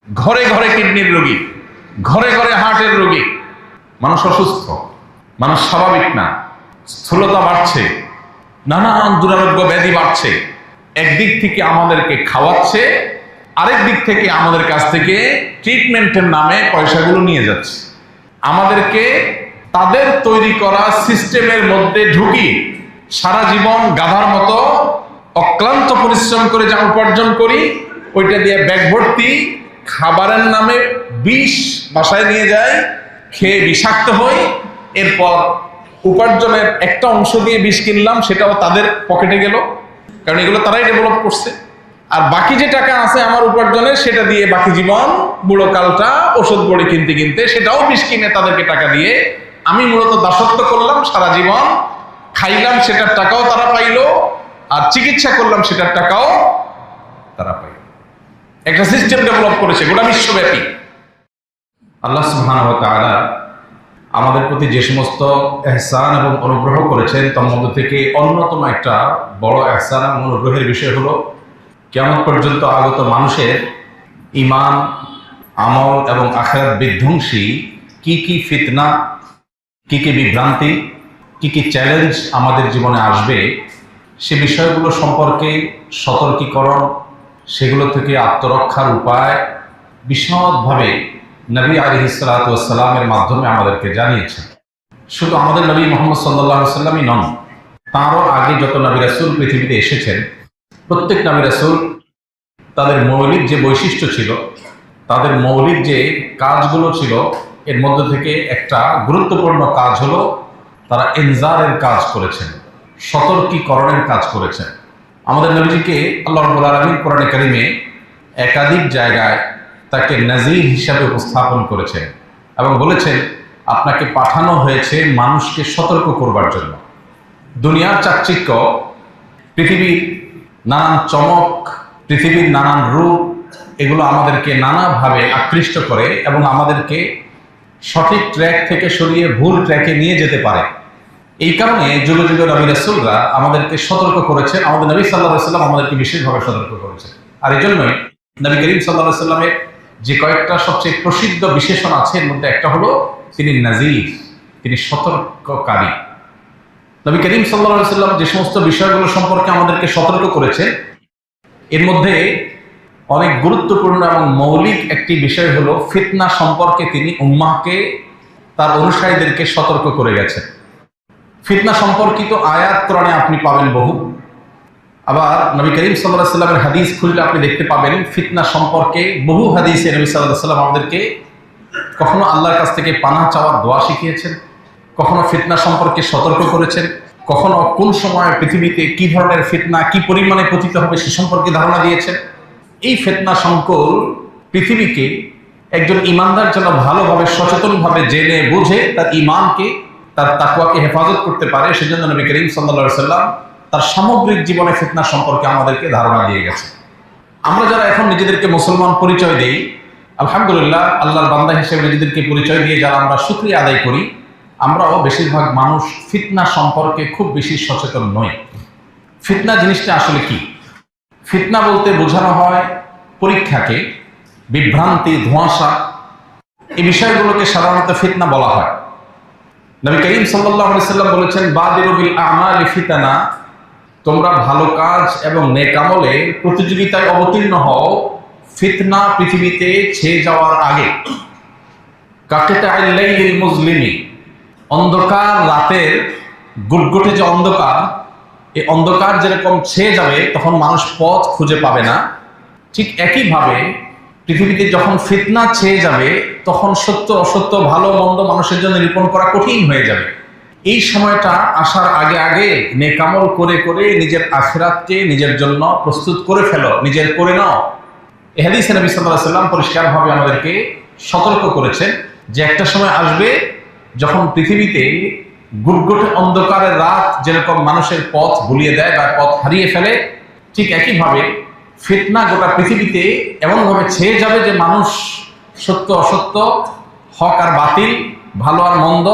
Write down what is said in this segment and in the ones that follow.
ঘরে ঘরে কিডনির রোগী, ঘরে ঘরে হার্টের রোগী। মানুষ অসুস্থ, মানুষ স্বাভাবিক না, স্থূলতা বাড়ছে, নানান দুরারোগ্য ব্যাধি বাড়ছে। একদিক থেকে আমাদেরকে খাওয়াচ্ছে, আরেক দিক থেকে আমাদের কাছ থেকে ট্রিটমেন্টের নামে পয়সাগুলো নিয়ে যাচ্ছে। আমাদেরকে তাদের তৈরি করা সিস্টেমের মধ্যে ঢুকিয়ে সারা জীবন গাধার মতো অক্লান্ত পরিশ্রম করে যা উপার্জন করি, ওইটা দিয়ে ব্যাগ ভর্তি খাবারের নামে বিষ বাসায় নিয়ে যায়, খেয়ে বিষাক্ত হই। এরপর উপার্জনের একটা অংশ দিয়ে বিষ কিনলাম, সেটাও তাদের পকেটে গেল, কারণ এগুলো তারাই ডেভেলপ করছে। আর বাকি যে টাকা আছে আমার উপার্জনের, সেটা দিয়ে বাকি জীবন বুড়ো কালটা ওষুধ বড়ি কিনতে কিনতে সেটাও বিষ কিনে তাদেরকে টাকা দিয়ে আমি মূলত দাসত্ব করলাম সারা জীবন। খাইলাম, সেটার টাকাও তারা পাইলো, আর চিকিৎসা করলাম, সেটার টাকাও তারা পাইল। একটা সিস্টেম ডেভেলপ করেছে গোটা বিশ্বব্যাপী। আল্লাহ সুবহানাহু ওয়া তাআলা আমাদের প্রতি যে সমস্ত ইহসান এবং অনুগ্রহ করেছেন, তার মধ্যে থেকে অন্যতম একটা বড় ইহসান এবং অনুগ্রহের বিষয় হলো কিয়ামত পর্যন্ত আগত মানুষের ঈমান, আমল এবং আখিরাত বিধ্বংসী কি কি ফিতনা, কি কি বিভ্রান্তি, কি কি চ্যালেঞ্জ আমাদের জীবনে আসবে, সে বিষয়গুলো সম্পর্কে সতর্কীকরণ, সেগুলো থেকে আত্মরক্ষার উপায় বিশদভাবে নবী আলাইহিস সালাতু ওয়াস সালামের মাধ্যমে আমাদেরকে জানিয়েছেন। শুধু আমাদের নবী মুহাম্মদ সাল্লাল্লাহু আলাইহি ওয়াসাল্লামই নন, তারও আগে যত নবী রাসূল পৃথিবীতে এসেছেন, প্রত্যেক নবী রাসূল তাদের মৌলিক যে বৈশিষ্ট্য ছিল, তাদের মৌলিক যে কাজগুলো ছিল, এর মধ্যে থেকে একটা গুরুত্বপূর্ণ কাজ হলো তারা ইনজারের কাজ করেছেন, সতর্কীকরণের কাজ করেছেন। আমাদের নবীজিকে আল্লাহ রাব্বুল আলামিন কোরআনে কারিমে একাধিক জায়গায় তাকে নাযীর হিসাবে উপস্থাপন করেছেন এবং বলেছেন আপনাকে পাঠানো হয়েছে মানুষকে সতর্ক করবার জন্য। দুনিয়ার চাকচিক্য, পৃথিবীর নানান চমক, পৃথিবীর নানান রূপ, এগুলো আমাদেরকে নানাভাবে আকৃষ্ট করে এবং আমাদেরকে সঠিক ট্র্যাক থেকে সরিয়ে ভুল ট্র্যাকে নিয়ে যেতে পারে। এই কারণে যুগে যুগে নবী রাসূলরা আমাদেরকে সতর্ক করেছেন, আমাদের নবী সাল্লাল্লাহু আলাইহি ওয়াসাল্লাম আমাদেরকে বিশেষভাবে সতর্ক করেছেন। আর এই জন্যই নবী করিম সাল্লাল্লাহু আলাইহি ওয়াসাল্লামের যে কয়েকটা সবচেয়ে প্রসিদ্ধ বিশেষণ আছে, এর মধ্যে একটা হলো তিনি নাযীর, তিনি সতর্ককারী। নবী করিম সাল্লাল্লাহু আলাইহি ওয়াসাল্লাম যে সমস্ত বিষয়গুলো সম্পর্কে আমাদেরকে সতর্ক করেছেন, এর মধ্যে অনেক গুরুত্বপূর্ণ এবং মৌলিক একটি বিষয় হলো ফিতনা সম্পর্কে তিনি উম্মাহকে, তার অনুসারীদেরকে সতর্ক করে গেছেন। ফিতনা সম্পর্কিত আয়াত কোরআনে আপনি পাবেন বহু, আবার নবী করিম সাল্লাল্লাহু আলাইহি ওয়াসাল্লামের হাদিস খুললে আপনি দেখতে পাবেন ফিতনা সম্পর্কে বহু হাদিসে নবী সাল্লাল্লাহু আলাইহি ওয়াসাল্লাম আমাদেরকে কখনো আল্লাহর কাছ থেকে পানাহ চাওয়ার দোয়া শিখিয়েছেন, কখনো ফিতনা সম্পর্কে সতর্ক করেছেন, কখনো কোন সময় পৃথিবীতে কি ধরনের ফিতনা কি পরিমাণে পতিত হবে সে সম্পর্কে ধারণা দিয়েছেন। এই ফিতনা সংকুল পৃথিবীকে একজন ঈমানদার যেন ভালোভাবে সচেতনভাবে জেনে বুঝে তার ঈমানকে, তার তাকওয়াকে হেফাজত করতে পারে, সেজন্য নবী করিম সাল্লাল্লাহু আলাইহি ওয়াসাল্লাম তার সামগ্রিক জীবনে ফিতনা সম্পর্কে আমাদেরকে ধারণা দিয়ে গেছে। আমরা যারা এখন নিজেদেরকে মুসলমান পরিচয় দেই, আলহামদুলিল্লাহ, আল্লাহর বান্দা হিসেবে নিজেদেরকে পরিচয় দিয়ে যারা আমরা শুকরিয়া আদায় করি, আমরাও বেশিরভাগ মানুষ ফিতনা সম্পর্কে খুব বেশি সচেতন নই। ফিতনা জিনিসটা আসলে কি? ফিতনা বলতে বোঝানো হয় পরীক্ষাকে, বিভ্রান্তি, ধোঁয়াশা, এই বিষয়গুলোকে সাধারণত ফিতনা বলা হয়। নবী করিম সাল্লাল্লাহু আলাইহি ওয়াসাল্লাম বলেছেন বাদিরু বিল আমালি ফিতানা, তোমরা ভালো কাজ এবং নেক আমলে প্রতিযোগিতায় অবতীর্ণ হও ফিতনা পৃথিবীতে ছেয়ে যাওয়ার আগে। কাকিতাইল লাইলিল মুজলিমি, অন্ধকার রাতের গুটগুটে যে অন্ধকার, এই অন্ধকার যেরকম ছেয়ে যাবে তখন মানুষ পথ খুঁজে পাবে না, ঠিক একইভাবে পৃথিবীতে যখন ফিতনা ছেয়ে যাবে তখন সত্য অসত্য, ভালো মন্দ মানুষের জন্য নিরূপণ করা কঠিন হয়ে যাবে। এই সময়টা আসার আগে আগে নেক আমল করে করে নিজের আখিরাতকে নিজের জন্য প্রস্তুত করে ফেলো, নিজের করে নাও। এই হাদিসে নবী সাল্লাল্লাহু আলাইহি ওয়াসাল্লাম পরিষ্কারভাবে আমাদেরকে সতর্ক করেছেন যে একটা সময় আসবে যখন পৃথিবীতে গুটগুটে অন্ধকারের রাত যেরকম মানুষের পথ ভুলিয়ে দেয় বা পথ হারিয়ে ফেলে, ঠিক একইভাবে ফিতনা গোটা পৃথিবীতে এমনভাবে ছেয়ে যাবে যে মানুষ সত্য অসত্য, হক আর বাতিল, ভালো আর মন্দ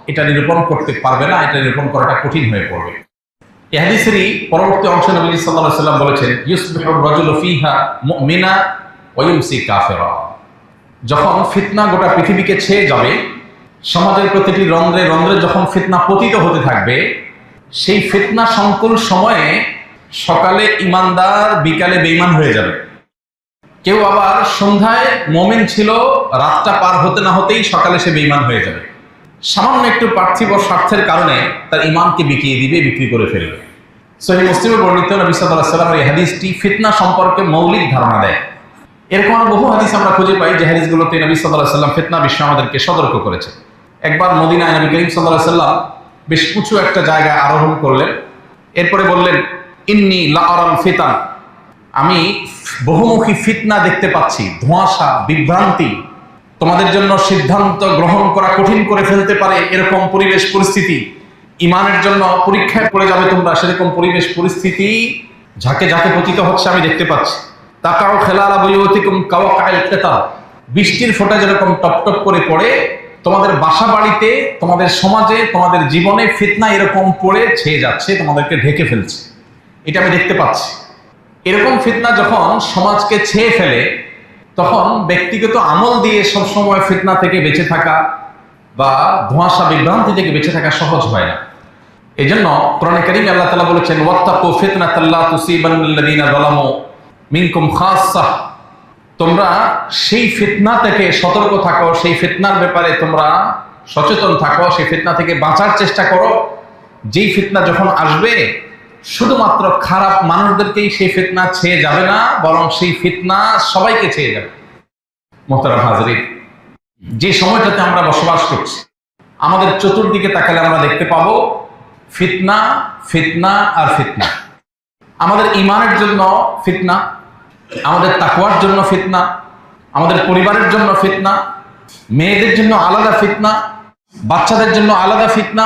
এটা নিরূপণ করতে পারবে না, এটা নিরূপণ করাটা কঠিন হয়ে পড়বে। এই হাদিসেরই পরবর্তী অংশে নবী সাল্লাল্লাহু আলাইহি ওয়াসাল্লাম বলেছেন ইউসবিহুর রাজুলু ফিহা মুমিনা ওয়া ইউমসি কাফিরা, যখন ফিতনা গোটা পৃথিবীকে ছেয়ে যাবে, সমাজের প্রতিটি রন্ধ্রে রন্ধ্রে যখন ফিতনা পতিত হতে থাকবে, সেই ফিতনা সংকুল সময়ে সকালে ইমানদার, বিকালে বেঈমান হয়ে যাবে। কেউ আবার সন্ধ্যায় মুমিন ছিল, রাতটা পার হতে না হতেই সকালে সে বেঈমান হয়ে যাবে। সামান্য একটু পার্থিব স্বার্থের কারণে তার ইমানকে বিকিয়ে দিবে, বিক্রি করে ফেলবে। সহিহ মুসলিমে বর্ণিত নবী সাল্লাল্লাহু আলাইহি ওয়াসাল্লামের এই হাদিসটি ফিতনা সম্পর্কে মৌলিক ধারণা দেয়। এরকম বহু হাদিস আমরা খুঁজে পাই যে হাদিসগুলোতে নবী সাল্লাল্লাহু আলাইহি ওয়াসাল্লাম ফিতনা বিষয়ে আমাদেরকে সতর্ক করেছে। একবার মদিনায় নবী করিম সাল্লাল্লাহু আলাইহি ওয়াসাল্লাম বেশ উঁচু একটা জায়গায় আরোহণ করলেন। এরপরে বললেন, ইন্নী লা আরাল ফিতান, আমি বহুমুখী ফিতনা দেখতে পাচ্ছি, ধোঁয়াশা, বিভ্রান্তি, তোমাদের জন্য সিদ্ধান্ত গ্রহণ করা কঠিন করে ফেলতে পারে এরকম পরিবেশ পরিস্থিতি, ইমানের জন্য পরীক্ষায় পড়ে যাবে তোমরা সেরকম পরিবেশ পরিস্থিতি ঝাঁকে ঝাঁকে পতিত হচ্ছে আমি দেখতে পাচ্ছি। তাকাও খেলালা বুয়ুতিকুম কাওয়াকাইল কিতাব, বৃষ্টির ফোঁটা যেরকম টপ টপ করে পড়ে তোমাদের বাসা বাড়িতে, তোমাদের সমাজে, তোমাদের জীবনে ফিতনা এরকম পড়ে ছেয়ে যাচ্ছে, তোমাদেরকে ঢেকে ফেলছে, এটা আমি দেখতে পাচ্ছি। এরকম ফিতনা যখন সমাজকে ছেয়ে ফেলে, তখন ব্যক্তিগত আমল দিয়ে সবসময় ফিতনা থেকে বেঁচে থাকা বা ধোঁয়াশা বিভ্রান্তি থেকে বেঁচে থাকা সহজ হয় না। এই জন্য কোরআনে কারীমে আল্লাহ তাআলা বলেছেন, ওয়াত্তাকু ফিতনাতাল লা তুসিবান্নাল্লাযীনা যালামু মিনকুম খাসসাহ, তোমরা সেই ফিতনা থেকে সতর্ক থাকো, সেই ফিতনার ব্যাপারে তোমরা সচেতন থাকো, সেই ফিতনা থেকে বাঁচার চেষ্টা করো। যেই ফিতনা যখন আসবে, শুধুমাত্র খারাপ মানুষদেরকেই সেই ফিতনা ছেয়ে যাবে না, বরং সেই ফিতনা সবাইকে ছেয়ে যাবে। মোহতারাম হাজরিন, যে সময়টাতে আমরা বসবাস করছি, আমাদের চতুর্দিকে তাকালে আমরা দেখতে পাবো ফিতনা, ফিতনা আর ফিতনা। আমাদের ইমানের জন্য ফিতনা, আমাদের তাকওয়ার জন্য ফিতনা, আমাদের পরিবারের জন্য ফিতনা, মেয়েদের জন্য আলাদা ফিতনা, বাচ্চাদের জন্য আলাদা ফিতনা,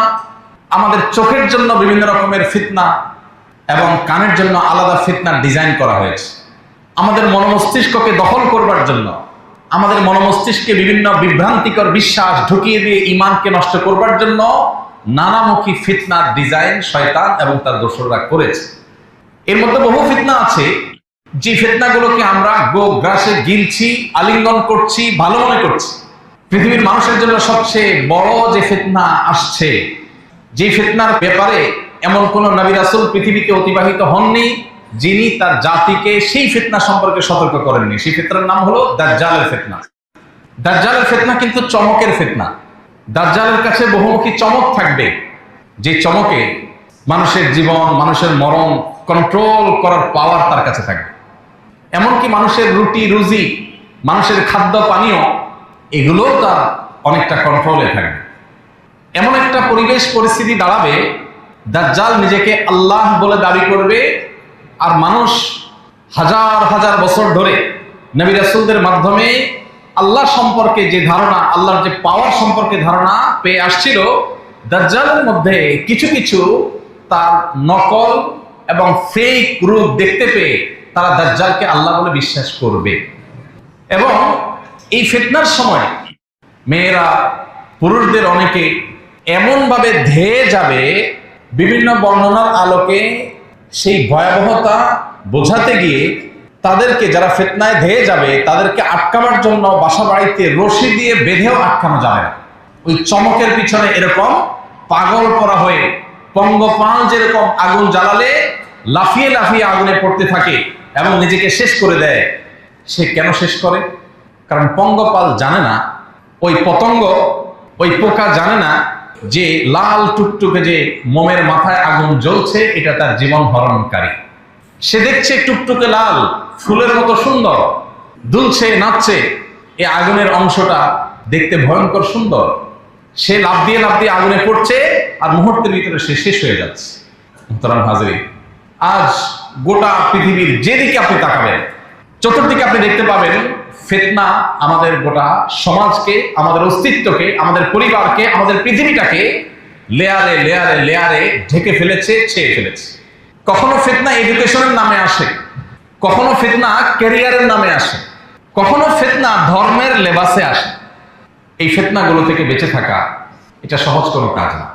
আমাদের চোখের জন্য বিভিন্ন রকমের ফিতনা এবং কানের জন্য আলাদা ফিতনার ডিজাইন করা হয়েছে। আমাদের মনোমস্তিষ্ককে দখল করবার জন্য, আমাদের মনোমস্তিষ্কে বিভিন্ন বিভ্রান্তিকর বিশ্বাস ঢুকিয়ে দিয়ে ইমানকে নষ্ট করবার জন্য নানামুখী ফিতনার ডিজাইন শয়তান এবং তার দোসররা করেছে। এর মধ্যে বহু ফিতনা আছে যে ফিতনাগুলোকে আমরা গ্রাসে গিলছি, আলিঙ্গন করছি, ভালো মনে করছি। পৃথিবীর মানুষের জন্য সবচেয়ে বড় যে ফিতনা আসছে, যে ফিতনার ব্যাপারে এমন কোন নবী রাসূল পৃথিবীতে অতিবাহিত হননি যিনি তার জাতিকে সেই ফিতনা সম্পর্কে সতর্ক করেননি। সেই ফিতনার নাম হলো দাজ্জালের ফিতনা। দাজ্জালের ফিতনা কিন্তু চমকের ফিতনা। দাজ্জালের কাছে বহুমুখী চমক থাকবে, যে চমকে মানুষের জীবন, মানুষের মরণ কন্ট্রোল করার পাওয়ার তার কাছে থাকবে। এমনকি মানুষের রুটি রুজি, মানুষের খাদ্য পানীয়, এগুলোও তার অনেকটা কন্ট্রোলে থাকবে। এমন একটা পরিবেশ পরিস্থিতি দাঁড়াবে, দাজ্জাল নিজেকে আল্লাহ বলে দাবি করবে, আর মানুষ হাজার হাজার বছর ধরে নবী রাসূলদের মাধ্যমে আল্লাহ সম্পর্কে যে ধারণা, আল্লাহর যে পাওয়ার সম্পর্কে ধারণা পেয়ে আসছিল, দাজ্জালের মধ্যে কিছু কিছু তার নকল এবং ফেক রূপ দেখতে পেয়ে তারা দাজ্জালকে আল্লাহ বলে বিশ্বাস করবে। এবং এই ফিতনার সময় মেয়েরা, পুরুষদের অনেকে এমনভাবে ধেয়ে যাবে, বিভিন্ন বর্ণনার আলোকে সেই ভয়াবহতা বোঝাতে গিয়ে তাদেরকে, যারা ফিতনায় ধেয়ে যাবে, তাদেরকে আটকাবার জন্য বাসা বাড়িতে রশি দিয়ে বেঁধেও আটকানো যাবে না। ওই চমকের পিছনে এরকম পাগল করা হয়ে পঙ্গপাল যেরকম আগুন জ্বালালে লাফিয়ে লাফিয়ে আগুনে পড়তে থাকে এবং নিজেকে শেষ করে দেয়। সে কেন শেষ করে? কারণ পঙ্গপাল জানে না, ওই পতঙ্গ, ওই পোকা জানে না যে লাল টুকটুকে যে মোমের মাথায় আগুন জ্বলছে এটা তার জীবন হরণকারী। সে দেখছে টুকটুকে লাল, ফুলের মতো সুন্দর, দুলছে, নাচছে, এই আগুনের অংশটা দেখতে ভয়ঙ্কর সুন্দর। সে লাফ দিয়ে আগুনে পড়ছে আর মুহূর্তের ভিতরে সে শেষ হয়ে যাচ্ছে। মোহতারাম হাজরিন, আজ গোটা পৃথিবীর যেদিকে আপনি তাকাবেন, চতুর্দিকে আপনি দেখতে পাবেন ফিতনা আমাদের গোটা সমাজকে, আমাদের অস্তিত্বকে, আমাদের পরিবারকে, আমাদের পৃথিবীটাকে লেয়ারে লেয়ারে লেয়ারে ঢেকে ফেলেছে, ছেয়ে ফেলেছে। কখনো ফিতনা এডুকেশনের নামে আসে, কখনো ফিতনা ক্যারিয়ারের নামে আসে, কখনো ফিতনা ধর্মের লেবাসে আসে। এই ফিতনাগুলো থেকে বেঁচে থাকা এটা সহজ কোনো কাজ না।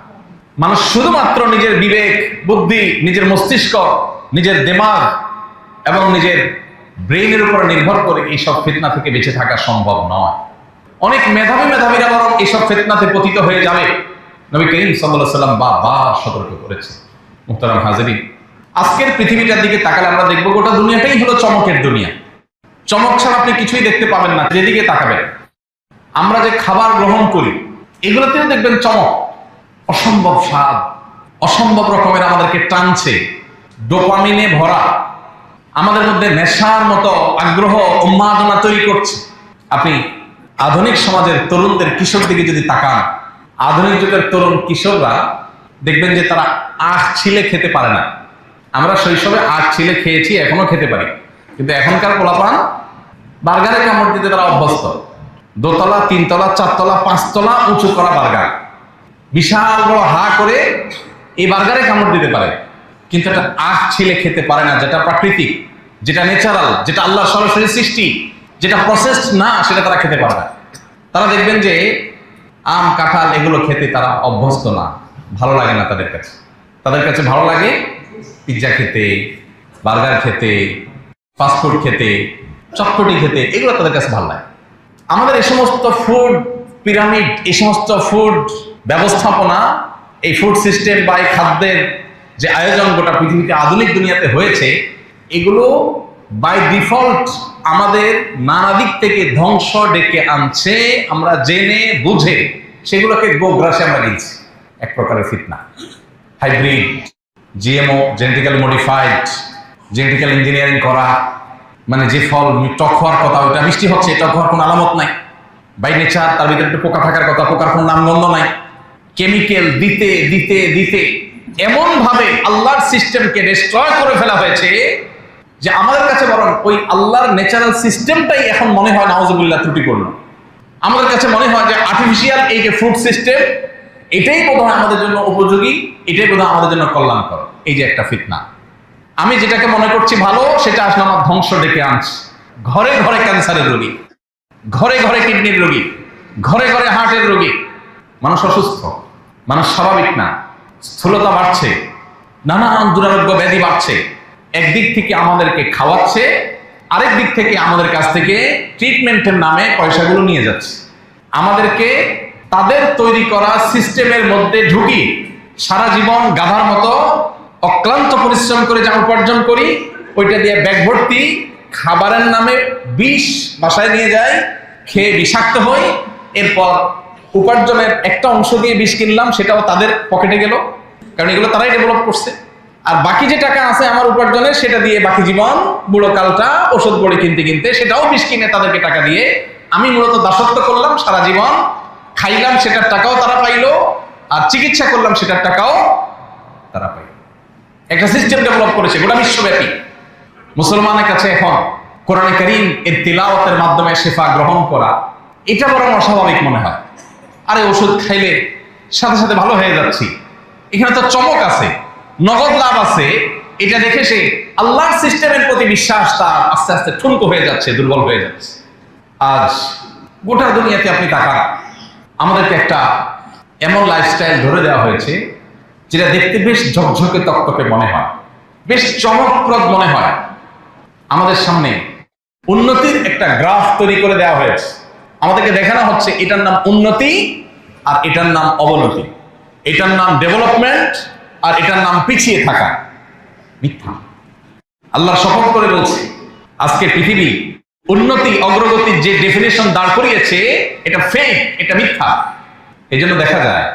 মানুষ শুধুমাত্র নিজের বিবেক, বুদ্ধি, নিজের মস্তিষ্ক, নিজের দিমাগ এবং নিজের ব্রেইনের উপর নির্ভর করে এইসব ফিতনা থেকে বেঁচে থাকা সম্ভব নয়। অনেক মেধাবীরা বরং এসব ফিতনাতে পতিত হয়ে যাবে। নবী করিম সাল্লাল্লাহু আলাইহি ওয়াসাল্লাম বারবার সতর্ক করেছে। মুহতারাম হাজিরিন, আজকের পৃথিবীটার দিকে তাকালে আমরা দেখবো গোটা দুনিয়াটাই হলো চমকের দুনিয়া। চমক ছাড়া আপনি কিছুই দেখতে পাবেন না যেদিকে তাকাবেন। আমরা যে খাবার গ্রহণ করি এগুলোতেও দেখবেন চমক, অসম্ভব স্বাদ, অসম্ভব রকমের আমাদেরকে টানছে, ডোপামিনে ভরা, আমাদের মধ্যে নেশার মতো আগ্রহ উন্মাদনা তৈরি করছে। আপনি আধুনিক সমাজের তরুণদের, কিশোর দিকে যদি তাকান, আধুনিক যুগের তরুণ কিশোররা দেখবেন যে তারা আখ ছিলে খেতে পারে না। আমরা শৈশবে আখ ছিলে খেয়েছি, এখনো খেতে পারি, কিন্তু এখনকার পোলাপান বার্গারে কামড় দিতে তারা অভ্যস্ত। দোতলা, তিনতলা, চারতলা, পাঁচতলা উঁচু করা বার্গার, বিশাল বড় হা করে এই বার্গারে কামড় দিতে পারে, কিন্তু একটা আখ ছিলে খেতে পারে না, যেটা প্রাকৃতিক, যেটা ন্যাচারাল, যেটা আল্লাহ সরাসরি সৃষ্টি, যেটা প্রসেসড না, সেটা তারা খেতে পারে না। তারা দেখবেন যে আম, কাঁঠাল এগুলো খেতে তারা অভ্যস্ত না, ভালো লাগে না তাদের কাছে। তাদের কাছে ভালো লাগে পিৎজা খেতে, বার্গার খেতে, ফাস্টফুড খেতে, চটপটি খেতে, এগুলো তাদের কাছে ভালো লাগে। আমাদের এই সমস্ত ফুড পিরামিড, এই সমস্ত ফুড ব্যবস্থাপনা, এই ফুড সিস্টেম বা এই খাদ্যের যে আয়োজন গোটা পৃথিবীতে আধুনিক দুনিয়াতে হয়েছে, এগুলো বাই ডিফল্ট আমাদের নানা দিক থেকে ধ্বংস ডেকে আনছে। আমরা জেনে বুঝে সেগুলোকে গোগ্রাসে আমরা নিচ্ছি। এক প্রকারের ফিতনা, hybrid, GMO, genetically modified, genetical engineering করা, মানে যে ফল টক হওয়ার কথা ওইটা মিষ্টি হচ্ছে, টক হওয়ার কোনো আলামত নাই। বাই নেচার তার ভিতরে একটু পোকা থাকার কথা, পোকার কোনো নামগন্ধ নাই। কেমিক্যাল দিতে দিতে দিতে এমন ভাবে আল্লাহর সিস্টেমকে ডিস্ট্রয় করে ফেলা হয়েছে যে আমাদের কাছে বরং ওই আল্লাহর ন্যাচারাল সিস্টেমটাই এখন মনে হয় নাউজুবিল্লাহ ত্রুটিপূর্ণ। আমাদের কাছে মনে হয় যে আর্টিফিশিয়াল এই যে ফুড সিস্টেম, এটাই বোধহয় আমাদের জন্য উপযোগী, এটাই বোধহয় আমাদের জন্য কল্যাণকর। এই যে একটা ফিতনা, আমি যেটাকে মনে করছি ভালো সেটা আসলে আমার ধ্বংস ডেকে আনছে। ঘরে ঘরে ক্যান্সারের রোগী, ঘরে ঘরে কিডনির রোগী, ঘরে ঘরে হার্টের রোগী। মানুষ অসুস্থ, মানুষ স্বাভাবিক না, স্থূলতা বাড়ছে, নানান দুরারোগ্য ব্যাধি বাড়ছে। একদিক থেকে আমাদেরকে খাওয়াচ্ছে, আরেক দিক থেকে আমাদের কাছ থেকে ট্রিটমেন্টের নামে পয়সাগুলো নিয়ে যাচ্ছে। আমাদেরকে তাদের তৈরি করা সিস্টেমের মধ্যে ঢুকি সারা জীবন গাধার মতো অক্লান্ত পরিশ্রম করে যা উপার্জন করি, ওইটা দিয়ে ব্যাগ ভর্তি খাবারের নামে বিষ বাসায় নিয়ে যায়, খেয়ে বিষাক্ত হই। এরপর উপার্জনের একটা অংশ দিয়ে বিষ কিনলাম, সেটাও তাদের পকেটে গেল, কারণ এগুলো তারাই ডেভেলপ করছে। আর বাকি যে টাকা আছে আমার উপার্জনের, সেটা দিয়ে বাকি জীবন বুড়ো কালটা ওষুধ বড়ি কিনতে কিনতে, সেটাও বিষ কিনে তাদেরকে টাকা দিয়ে আমি মূলত দাসত্ব করলাম সারা জীবন। খাইলাম সেটার টাকাও তারা পাইলো, আর চিকিৎসা করলাম সেটার টাকাও তারা পাইল। একটা সিস্টেম ডেভেলপ করেছে গোটা বিশ্বব্যাপী। মুসলমানের কাছে এখন কোরআনে কারীম এর তিলাওয়াতের মাধ্যমে শেফা গ্রহণ করা, এটা বরং অস্বাভাবিক মনে হয়। আরে ওষুধ খাইলে সাথে সাথে ভালো হয়ে যাচ্ছি, এখানে তো চমক আছে, নগদ লাভ আছে, এটা দেখে সে আল্লাহর সিস্টেমের প্রতি বিশ্বাস তার আস্তে আস্তে ঠুনকো হয়ে যাচ্ছে, দুর্বল হয়ে যাচ্ছে। আজ গোটা দুনিয়াতে আপনি তাকান, আমাদেরকে একটা এমন লাইফস্টাইল ধরে দেওয়া হয়েছে যেটা দেখতে বেশ ঝকঝকে তকতকে মনে হয়, বেশ চমকপ্রদ মনে হয়। আমাদের সামনে উন্নতির একটা গ্রাফ তৈরি করে দেওয়া হয়েছে, আমাদেরকে দেখানো হচ্ছে এটার নাম উন্নতি আর এটার নাম অবনতি, এটার নাম ডেভেলপমেন্ট আর এটার নাম পিছিয়ে থাকা। মিথ্যা। আল্লাহর শপথ করে বলছে, আজকে পৃথিবী উন্নতি অগ্রগতির যে ডেফিনেশন দাঁড় করিয়েছে, এটা ফেক, এটা মিথ্যা। এই জন্য দেখা যায়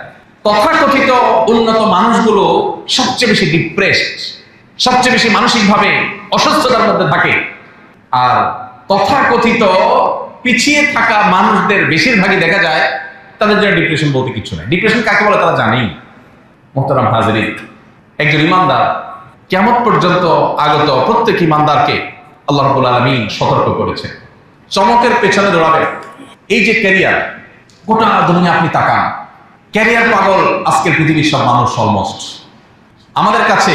তথাকথিত উন্নত মানুষগুলো সবচেয়ে বেশি ডিপ্রেসড, সবচেয়ে বেশি মানসিকভাবে অসুস্থতার মধ্যে থাকে। আর তথাকথিত পিছিয়ে থাকা মানুষদের বেশিরভাগই দেখা যায় তাদের জন্য ডিপ্রেশন বলতে কিছু নাই। ডিপ্রেশন কাকে বলে তারা জানেই। মুহতারাম হাজিরিন, একজন ইমানদার কিয়ামত পর্যন্ত আগত প্রত্যেক ইমানদারকে আল্লাহ রাব্বুল আলামিন সতর্ক করেছে, চমকের পেছনে দৌড়াবে। এই যে ক্যারিয়ার, গোটা দুনিয়া আপনি তাকান, ক্যারিয়ার পাগল আজকের পৃথিবীর সব মানুষ অলমোস্ট। আমাদের কাছে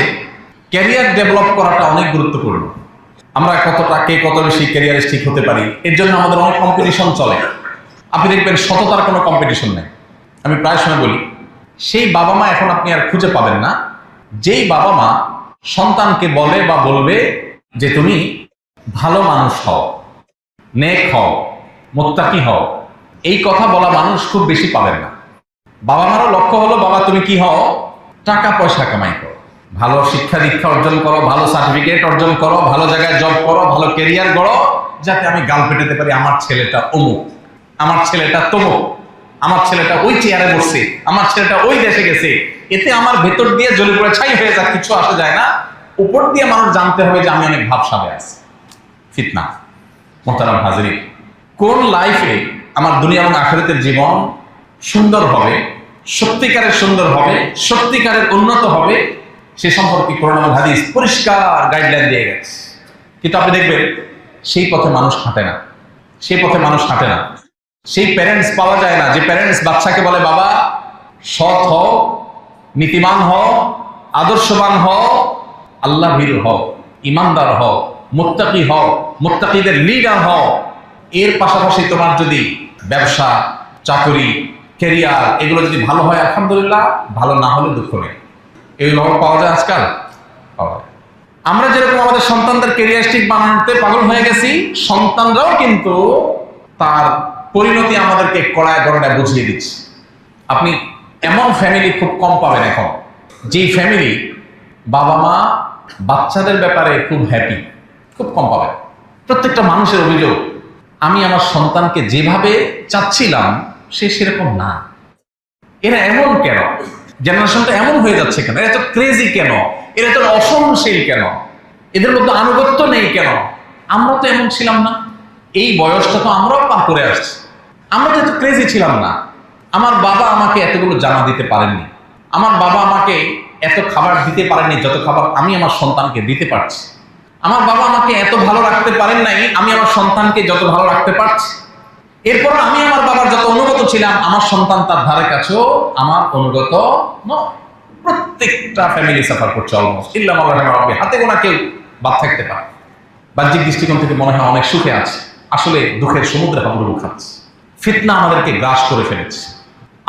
ক্যারিয়ার ডেভেলপ করাটা অনেক গুরুত্বপূর্ণ। আমরা কে কত বেশি ক্যারিয়ারিস্টিক হতে পারি, এর জন্য আমাদের অনেক কম্পিটিশন চলে। আপনি দেখবেন সততার কোনো কম্পিটিশন নেই। আমি প্রায় সময় বলি, সেই বাবা মা এখন আপনি আর খুঁজে পাবেন না যেই বাবা মা সন্তানকে বলে বা বলবে যে তুমি ভালো মানুষ হও, নেক হও, মুত্তাকি হও, এই কথা বলা মানুষ খুব বেশি পাবেন না। বাবা মারও লক্ষ্য হলো, বাবা তুমি কি হও, টাকা পয়সা কামাই করো, ভালো শিক্ষা দীক্ষা অর্জন করো, ভালো সার্টিফিকেট অর্জন করো, ভালো জায়গায় জব করো, ভালো ক্যারিয়ার গড়ো, যাতে আমি গাল পেটাতে পারি আমার ছেলেটা অমুক, আমার ছেলেটা তমুক, আমার ছেলেটা ওই চেয়ারে বসছে, আমার ছেলেটা ওই দেশে গেছে। এতে আমার ভেতর দিয়ে জ্বলে পড়ে ছাই হয়ে যাক, কিছু আসা যায় না। উপর দিয়ে মানুষ জানতে হবে যে আমি অনেক ভাবসাবে আছি। ফিতনা। মোহতারাম হাজিরিন, কোন লাইফে আমার দুনিয়া এবং আখিরাতের জীবন সুন্দর হবে, সত্যিকারের সুন্দর হবে, সত্যিকারের উন্নত হবে, সে সম্পর্কে কোরআন এবং হাদিস পরিষ্কার গাইডলাইন দিয়ে গেছে। কিন্তু আপনি দেখবেন সেই পথে মানুষ হাঁটে না, সেই পথে মানুষ হাঁটে না। সেই প্যারেন্টস পাওয়া যায় না যে প্যারেন্টস বাচ্চাকে বলে বাবা সৎ হও, নীতিমান হও, আদর্শবান হও, আল্লাহ ভীরু হও, ইমানদার হও, মুত্তাকি হও, মুত্তাকিদের লিডার হও। এর পাশাপাশি তোমার যদি ব্যবসা, চাকরি, ক্যারিয়ার এগুলো যদি ভালো হয় আলহামদুলিল্লাহ, ভালো না হলে দুঃখ নেই। এগুলো পাওয়া যায় আজকাল, পাওয়া যায়। আমরা যেরকম আমাদের সন্তানদের ক্যারিয়ারিস্টিক বানাতে পাগল হয়ে গেছি, সন্তানরাও কিন্তু তার পরিণতি আমাদেরকে কড়ায় গড়ায় বুঝিয়ে দিচ্ছে। আপনি এমন ফ্যামিলি খুব কম পাবেন এখন, যে ফ্যামিলি বাবা মা বাচ্চাদের ব্যাপারে খুব হ্যাপি, খুব কম পাবেন। প্রত্যেকটা মানুষের অভিযোগ, আমি আমার সন্তানকে যেভাবে চাচ্ছিলাম সে সেরকম না। এরা এমন কেন, জেনারেশনটা এমন হয়ে যাচ্ছে কেন, এরা তো ক্রেজি কেন, এরা তো অসহনশীল কেন, এদের মধ্যে আনুগত্য নেই কেন? আমরা তো এমন ছিলাম না। এই বয়সটা তো আমরাও পার করে আসছি। আমরা তো এত ক্রেজি ছিলাম না। আমার বাবা আমাকে এতগুলো জামা দিতে পারেননি, আমার বাবা আমাকে এত খাবার দিতে পারেননি যত খাবার আমি আমার সন্তানকে দিতে পারছি। আমার বাবা আমাকে এত ভালো রাখতে পারেন নাই, আমি আমার সন্তানকে যত ভালো রাখতে পারছি। এরপর আমি আমার বাবার যত অনুগত ছিলাম, আমার সন্তান তার ধারে কাছেও আমার অনুগত নয়। প্রত্যেকটা ফ্যামিলি সাফার করছে অলমোস্ট, ইল্লা মাল্লাহ রাব্বি, হাতে গোনা কেউ বাদ থাকতে পারে। বাহ্যিক দৃষ্টিকোণ থেকে মনে হয় অনেক সুখে আছে, আসলে দুঃখের সমুদ্রে হাবুডুবু খাচ্ছে। ফিতনা আমাদেরকে গ্রাস করে ফেলেছে।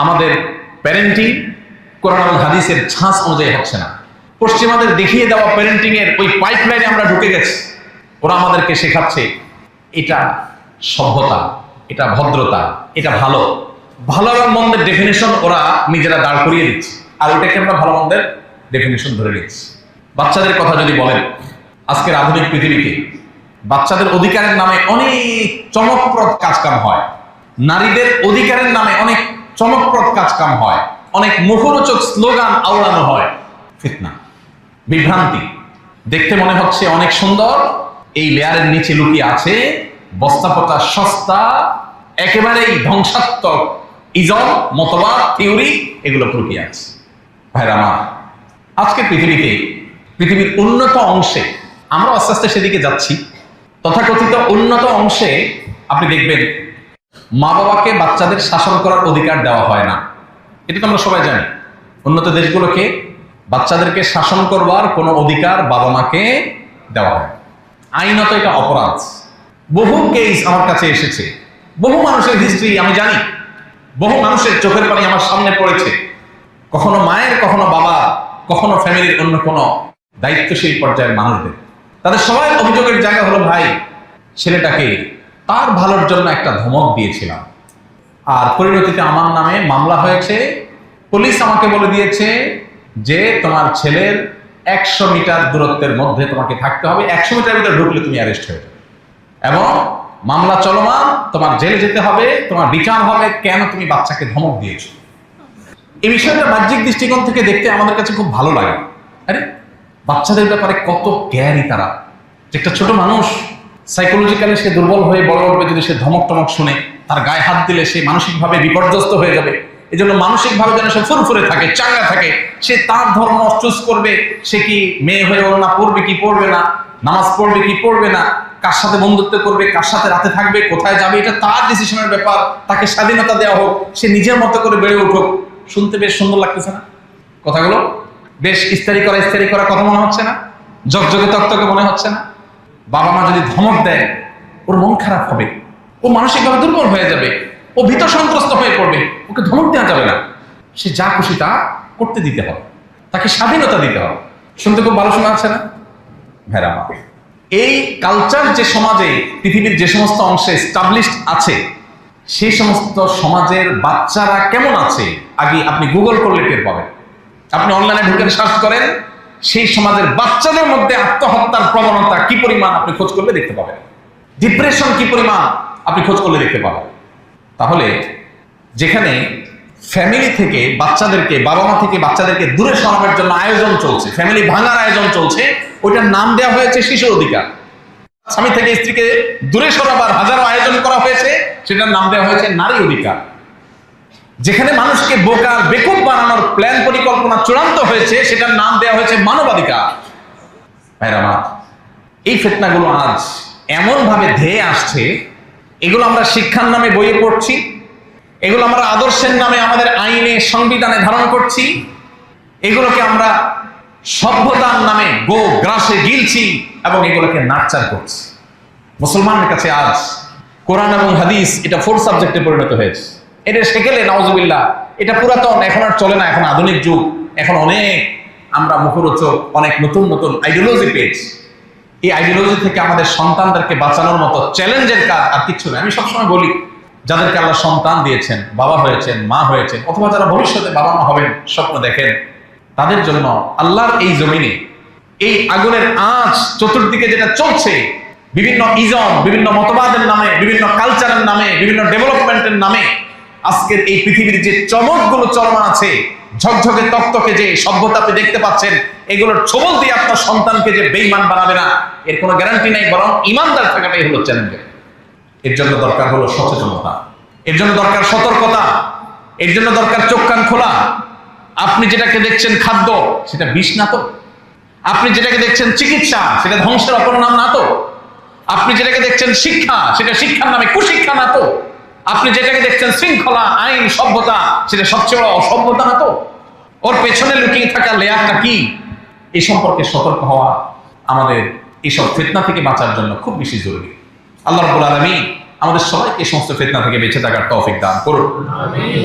আমাদের প্যারেন্টিং কোরআন এবং হাদিসের ছাঁচ অনুযায়ী হচ্ছে না। পশ্চিমাদের দেখিয়ে দেওয়া প্যারেন্টিং এর ওই পাইপলাইনে আমরা ঢুকে গেছি। ওরা আমাদেরকে শেখাচ্ছে এটা সভ্যতা, এটা ভদ্রতা, এটা ভালো। ভালো এবং মন্দের ডেফিনেশন ওরা নিজেরা দাঁড় করিয়ে দিচ্ছে, আর ওটাকে আমরা ভালো মন্দের ডেফিনেশন ধরে নিচ্ছি। বাচ্চাদের কথা যদি বলেন, আজকের আধুনিক পৃথিবীতে বাচ্চাদের অধিকারের নামে অনেক চমকপ্রদ কাজকাম হয়, নারীদের অধিকারের নামে অনেক চমকপ্রদ কাজকাম হয়, অনেক মুখরোচক স্লোগান আওড়ানো হয়। ফিতনা, বিভ্রান্তি। দেখতে মনে হচ্ছে অনেক সুন্দর, এই লেয়ারের নিচে লুকিয়ে আছে বস্তাপচা সস্তা, একেবারেই ধ্বংসাত্মক ইজম, মতবাদ, থিওরি, এগুলো লুকিয়ে আছে। ভাইরা আমার, আজকে পৃথিবীর উন্নত অংশে আমরা আস্তে আস্তে সেদিকে যাচ্ছি। তথাকথিত উন্নত অংশে আপনি দেখবেন মা বাবাকে বাচ্চাদের শাসন করার অধিকার দেওয়া হয় না। এটা তো আমরা সবাই জানি। উন্নত দেশগুলোকে বাচ্চাদেরকে শাসন করবার কোনো অধিকার বাবা মাকে দেওয়া হয়। আইনত এটা অপরাধ। বহু কেস আমার কাছে এসেছে, বহু মানুষের হিস্ট্রি আমি জানি, বহু মানুষের চোখের পানি আমার সামনে পড়েছে। কখনো মায়ের, কখনো বাবা, কখনো ফ্যামিলির অন্য কোনো দায়িত্বশীল পর্যায়ের মানুষদের। তাদের সবাই অভিযোগের জায়গা হলো, ভাই ছেলেটাকে তার ভালোর জন্য একটা ধমক দিয়েছিলাম, আর পরিণতিতে আমার নামে মামলা হয়েছে। পুলিশ আমাকে বলে দিয়েছে যে তোমার ছেলের 100 মিটার দূরত্বের মধ্যে তোমাকে থাকতে হবে, 100 মিটার ভিতরে ঢুকলে তুমি অ্যারেস্ট হয়ে যাবে, এবং মামলা চলমান, তোমার জেলে যেতে হবে, তোমার বিচার হবে কেন তুমি বাচ্চাকে ধমক দিয়েছো। এই বিষয়টা বাহ্যিক দৃষ্টিকোণ থেকে দেখতে আমাদের কাছে খুব ভালো লাগে। আরে বাচ্চাদের ব্যাপারে কত কেয়ারি তারা। যে একটা ছোট মানুষ সাইকোলজিক্যালি সে দুর্বল হয়ে বড় উঠবে যদি সে ধমক টমক শুনে, তার গায়ে হাত দিলে সে মানসিকভাবে বিপর্যস্ত হয়ে যাবে। এই জন্য মানসিকভাবে যেন সে ফুরফুরে থাকে, চাঙ্গা থাকে, সে তার ধর্ম চুজ করবে। সে কি মেয়ে হয়ে ওড়না পড়বে কি পড়বে না, নামাজ পড়বে কি পড়বে না, কার সাথে বন্ধুত্ব করবে, কার সাথে রাতে থাকবে, কোথায় যাবে, এটা তার ডিসিশনের ব্যাপার। তাকে স্বাধীনতা দেওয়া হোক, সে নিজের মতো করে বেড়ে উঠুক। শুনতে বেশ সুন্দর লাগতেছে না কথাগুলো? বেশ ইস্তারি করা কথা মনে হচ্ছে না? জগজগে তক্তকে মনে হচ্ছে না? বাবা মা যদি ধমক দেয়, ওর মন খারাপ হবে, ও মানসিকভাবে দুর্বল হয়ে যাবে, ও ভীত সন্ত্রস্ত হয়ে পড়বে। ওকে ধমক দেওয়া যাবে না, সে যা খুশি তা করতে দিতে হবে, তাকে স্বাধীনতা দিতে হবে। শুনতে খুব ভালো শোনা যাচ্ছে না? ভেড়া মা, এই কালচার যে সমাজে পৃথিবীর যে সমস্ত অংশে এস্টাবলিশড আছে, সেই সমস্ত সমাজের বাচ্চারা কেমন আছে আগে আপনি গুগল করলে টের পাবেন। আপনি অনলাইনে ঢুকে সার্চ করেন, সেই সমাজের বাচ্চাদের মধ্যে আত্মহত্যার প্রবণতা কি পরিমাণ আপনি খোঁজ করলে দেখতে পাবেন, ডিপ্রেশন কি পরিমাণ আপনি খোঁজ করলে দেখতে পাবেন। তাহলে যেখানে ফ্যামিলি থেকে বাচ্চাদেরকে, বাবা মা থেকে বাচ্চাদেরকে দূরে সরানোর জন্য আয়োজন চলছে, ফ্যামিলি ভাঙার আয়োজন চলছে, ওইটার নাম দেওয়া হয়েছে শিশুর অধিকার। স্বামী থেকে স্ত্রীকে দূরে সরাবার হাজারো আয়োজন করা হয়েছে, সেটার নাম দেওয়া হয়েছে নারী অধিকার। যেখানে মানুষকে বোকার বেকুব বানানোর প্ল্যান পরিকল্পনা চূড়ান্ত হয়েছে, সেটার নাম দেওয়া হয়েছে মানবাধিকার। ভাইরা আমার, এই ফিতনাগুলো আজ এমন ভাবে ধেয়ে আসছে, এগুলো আমরা শিক্ষার নামে বইয়ে পড়ছি, এগুলো আমরা আদর্শের নামে আমাদের আইনে সংবিধানে ধারণ করছি, এগুলোকে আমরা সভ্যতার নামে গো গ্রাসে গিলছি এবং এগুলোকে নার্চার করছি। মুসলমানের কাছে আজ কোরআন এবং হাদিস এটা ফোর্থ সাবজেক্টে পরিণত হয়েছে। এটা শেখেলে নাউজুবিল্লাহ, এটা পুরাতন, এখন আর চলে না, এখন আধুনিক যুগ, এখন অনেক আমরা মুখরোচক অনেক নতুন নতুন আইডিওলজি পেয়েছি। এই আইডিওলজি থেকে আমাদের সন্তানদেরকে বাঁচানোর মতো চ্যালেঞ্জের কাজ আর কিছু নেই। আমি সবসময় বলি, যাদেরকে আল্লাহ সন্তান দিয়েছেন, বাবা হয়েছেন, মা হয়েছেন, অথবা যারা ভবিষ্যতে বাবা মা হবেন স্বপ্ন দেখেন, তাদের জন্য আল্লাহর এই জমিনে এই আগুনের আঁচ চতুর্দিকে যেটা চলছে, বিভিন্ন ইজম, বিভিন্ন মতবাদের নামে, বিভিন্ন কালচারের নামে, বিভিন্ন ডেভেলপমেন্টের নামে আজকের এই পৃথিবীর যে চমকগুলো চলমান আছে, ঝকঝকে তকতকে যে সভ্যতা আপনি দেখতে পাচ্ছেন, এগুলোর ছবল দিয়ে আপনার সন্তানকে যে বেঈমান বানাবে না, এর কোনো গ্যারান্টি নেই, বরং ইমানদার থাকাটাই হলো চ্যালেঞ্জ। এর জন্য দরকার হলো সচেতনতা, এর জন্য দরকার সতর্কতা, এর জন্য দরকার চোখ কান খোলা। আপনি যেটাকে দেখছেন খাদ্য, সেটা বিষ না তো? আপনি যেটাকে দেখছেন চিকিৎসা, সেটা ধ্বংসের অপর নাম না তো? আপনি যেটাকে দেখছেন শিক্ষা, সেটা শিক্ষার নামে কুশিক্ষা না তো? আপনি যেটাকে দেখছেন শৃঙ্খলা, আইন, সভ্যতা, সেটা সবচেয়ে বড় অসভ্যতা না তো? ওর পেছনে লুকিয়ে থাকা লেয়ারটা কি, এই সম্পর্কে সতর্ক হওয়া আমাদের এইসব ফিতনা থেকে বাঁচার জন্য খুব বেশি জরুরি। আল্লাহ রাব্বুল আলামিন আমাদের সবাইকে এই সমস্ত ফিতনা থেকে বেঁচে থাকার তৌফিক দান করুন।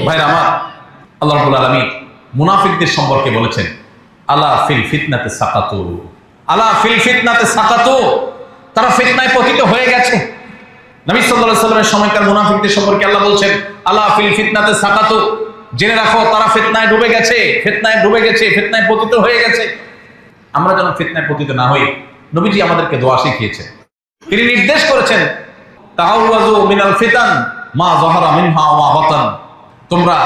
ভাইরা আমার, আল্লাহ রাব্বুল আলামিন মুনাফিকদের সম্পর্কে বলেছেন, আলা ফিল ফিতনাতে সাকাতু, আলা ফিল ফিতনাতে সাকাতু, তারা ফিতনায় পতিত হয়ে গেছে। নবী সাল্লাল্লাহু আলাইহি ওয়াসাল্লামের সময়কার মুনাফিকদের সম্পর্কে আল্লাহ বলছেন, আলা ফিল ফিতনাতে সাকাতু, জেনে রাখো তারা ফিতনায় ডুবে গেছে, ফিতনায় ডুবে গেছে, ফিতনায় পতিত হয়ে গেছে। আমরা যেন ফিতনায় পতিত না হই, নবীজি আমাদেরকে দোয়া শিখিয়েছেন। তিনি নির্দেশ করেছেন, তাআওয়াযু মিনাল ফিতান মা যাহারা মিনহা ওয়া মা বাতান, তোমরা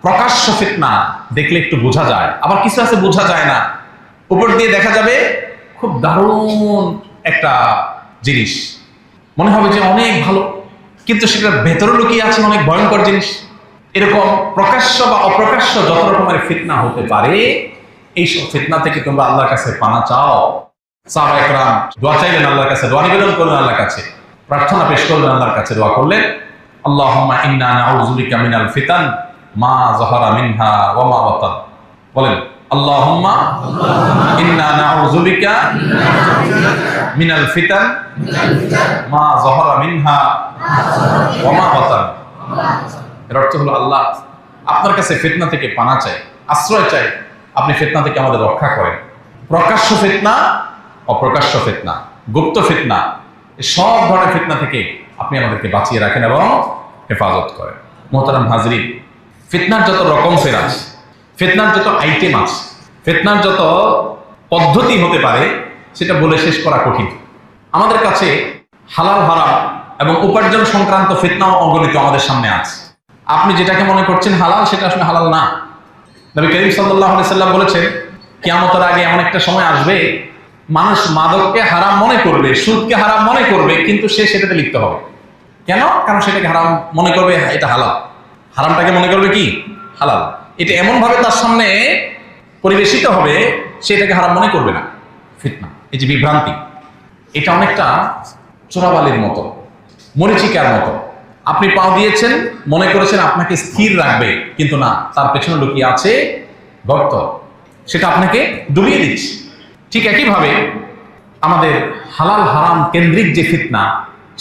প্রকাশ্য ফিতনা দেখলে একটু বোঝা যায়, আবার কিছু আছে বোঝা যায় না, উপর দিয়ে দেখা যাবে খুব দারুণ একটা জিনিস, মনে হবে যে অনেক ভালো, কিন্তু সেটার ভেতরে লুকিয়ে আছে অনেক ভয়ঙ্কর জিনিস। এরকম প্রকাশ্য বা অপ্রকাশ্য যত রকমের ফিতনা হতে পারে, এইসব ফিতনা থেকে তোমরা আল্লাহর কাছে পানা চাও। সাহাবা একরাম দোয়া চাইলেন আল্লাহর কাছে, দোয়া নিবেদন করলেন আল্লাহর কাছে, প্রার্থনা পেশ করলেন আল্লাহর কাছে, দোয়া করলেন, আল্লাহুম্মা ইন্না নাউযু বিকা মিনাল ফিতান মা যাহারা মিনহা ওয়া মা বাতান। বলেন, আল্লাহুম্মা ইন্না নাউযু বিকা মিনাল ফিতান মা যাহারা মিনহা ওয়া মা বাতান। এর অর্থ হলো, আল্লাহ আপনার কাছে ফিতনা থেকে পানা চাই, আশ্রয় চাই, আপনি ফিতনা থেকে আমাদের রক্ষা করেন। প্রকাশ্য ফিতনা, অপ্রকাশ্য ফিতনা, গুপ্ত ফিতনা, সব ধরনের ফিতনা থেকে আপনি আমাদেরকে বাঁচিয়ে রাখেন এবং হেফাজত করেন। মোহতারাম হাজরিন, ফিতনার যত রকম ফের আছে, ফিতনার যত আইটেম আছে, ফিতনার যত পদ্ধতি হতে পারে, সেটা বলে শেষ করা কঠিন। আমাদের কাছে হালাল হারাম এবং উপার্জন সংক্রান্ত ফিতনাও অগণিত আমাদের সামনে আছে। আপনি যেটাকে মনে করছেন হালাল, সেটা আসলে হালাল না। নবী করিম সাল্লাল্লাহু আলাইহি সাল্লাম বলেছেন, কিয়ামতের আগে এমন একটা সময় আসবে, মানুষ মাদককে হারাম মনে করবে, সুদকে হারাম মনে করবে, কিন্তু সে সেটাতে লিপ্ত হবে। কেন? কারণ সেটাকে হারাম মনে করবে, এটা হালাল। হারামটাকে মনে করবে কি হালাল। এটা এমন ভাবে তার সামনে পরিবেশিত হবে, সে এটাকে হারাম মনে করবে না। ফিতনা, এই যে বিভ্রান্তি, এটা অনেকটা চোরাবালির মতো, মরিচিকার মতো। আপনি পা দিয়েছেন, মনে করেছেন আপনাকে স্থির রাখবে, কিন্তু না, তার পেছনে লুকিয়ে আছে গর্ত, সেটা আপনাকে ডুবিয়ে দিচ্ছে। ঠিক একইভাবে আমাদের হালাল হারাম কেন্দ্রিক যে ফিতনা,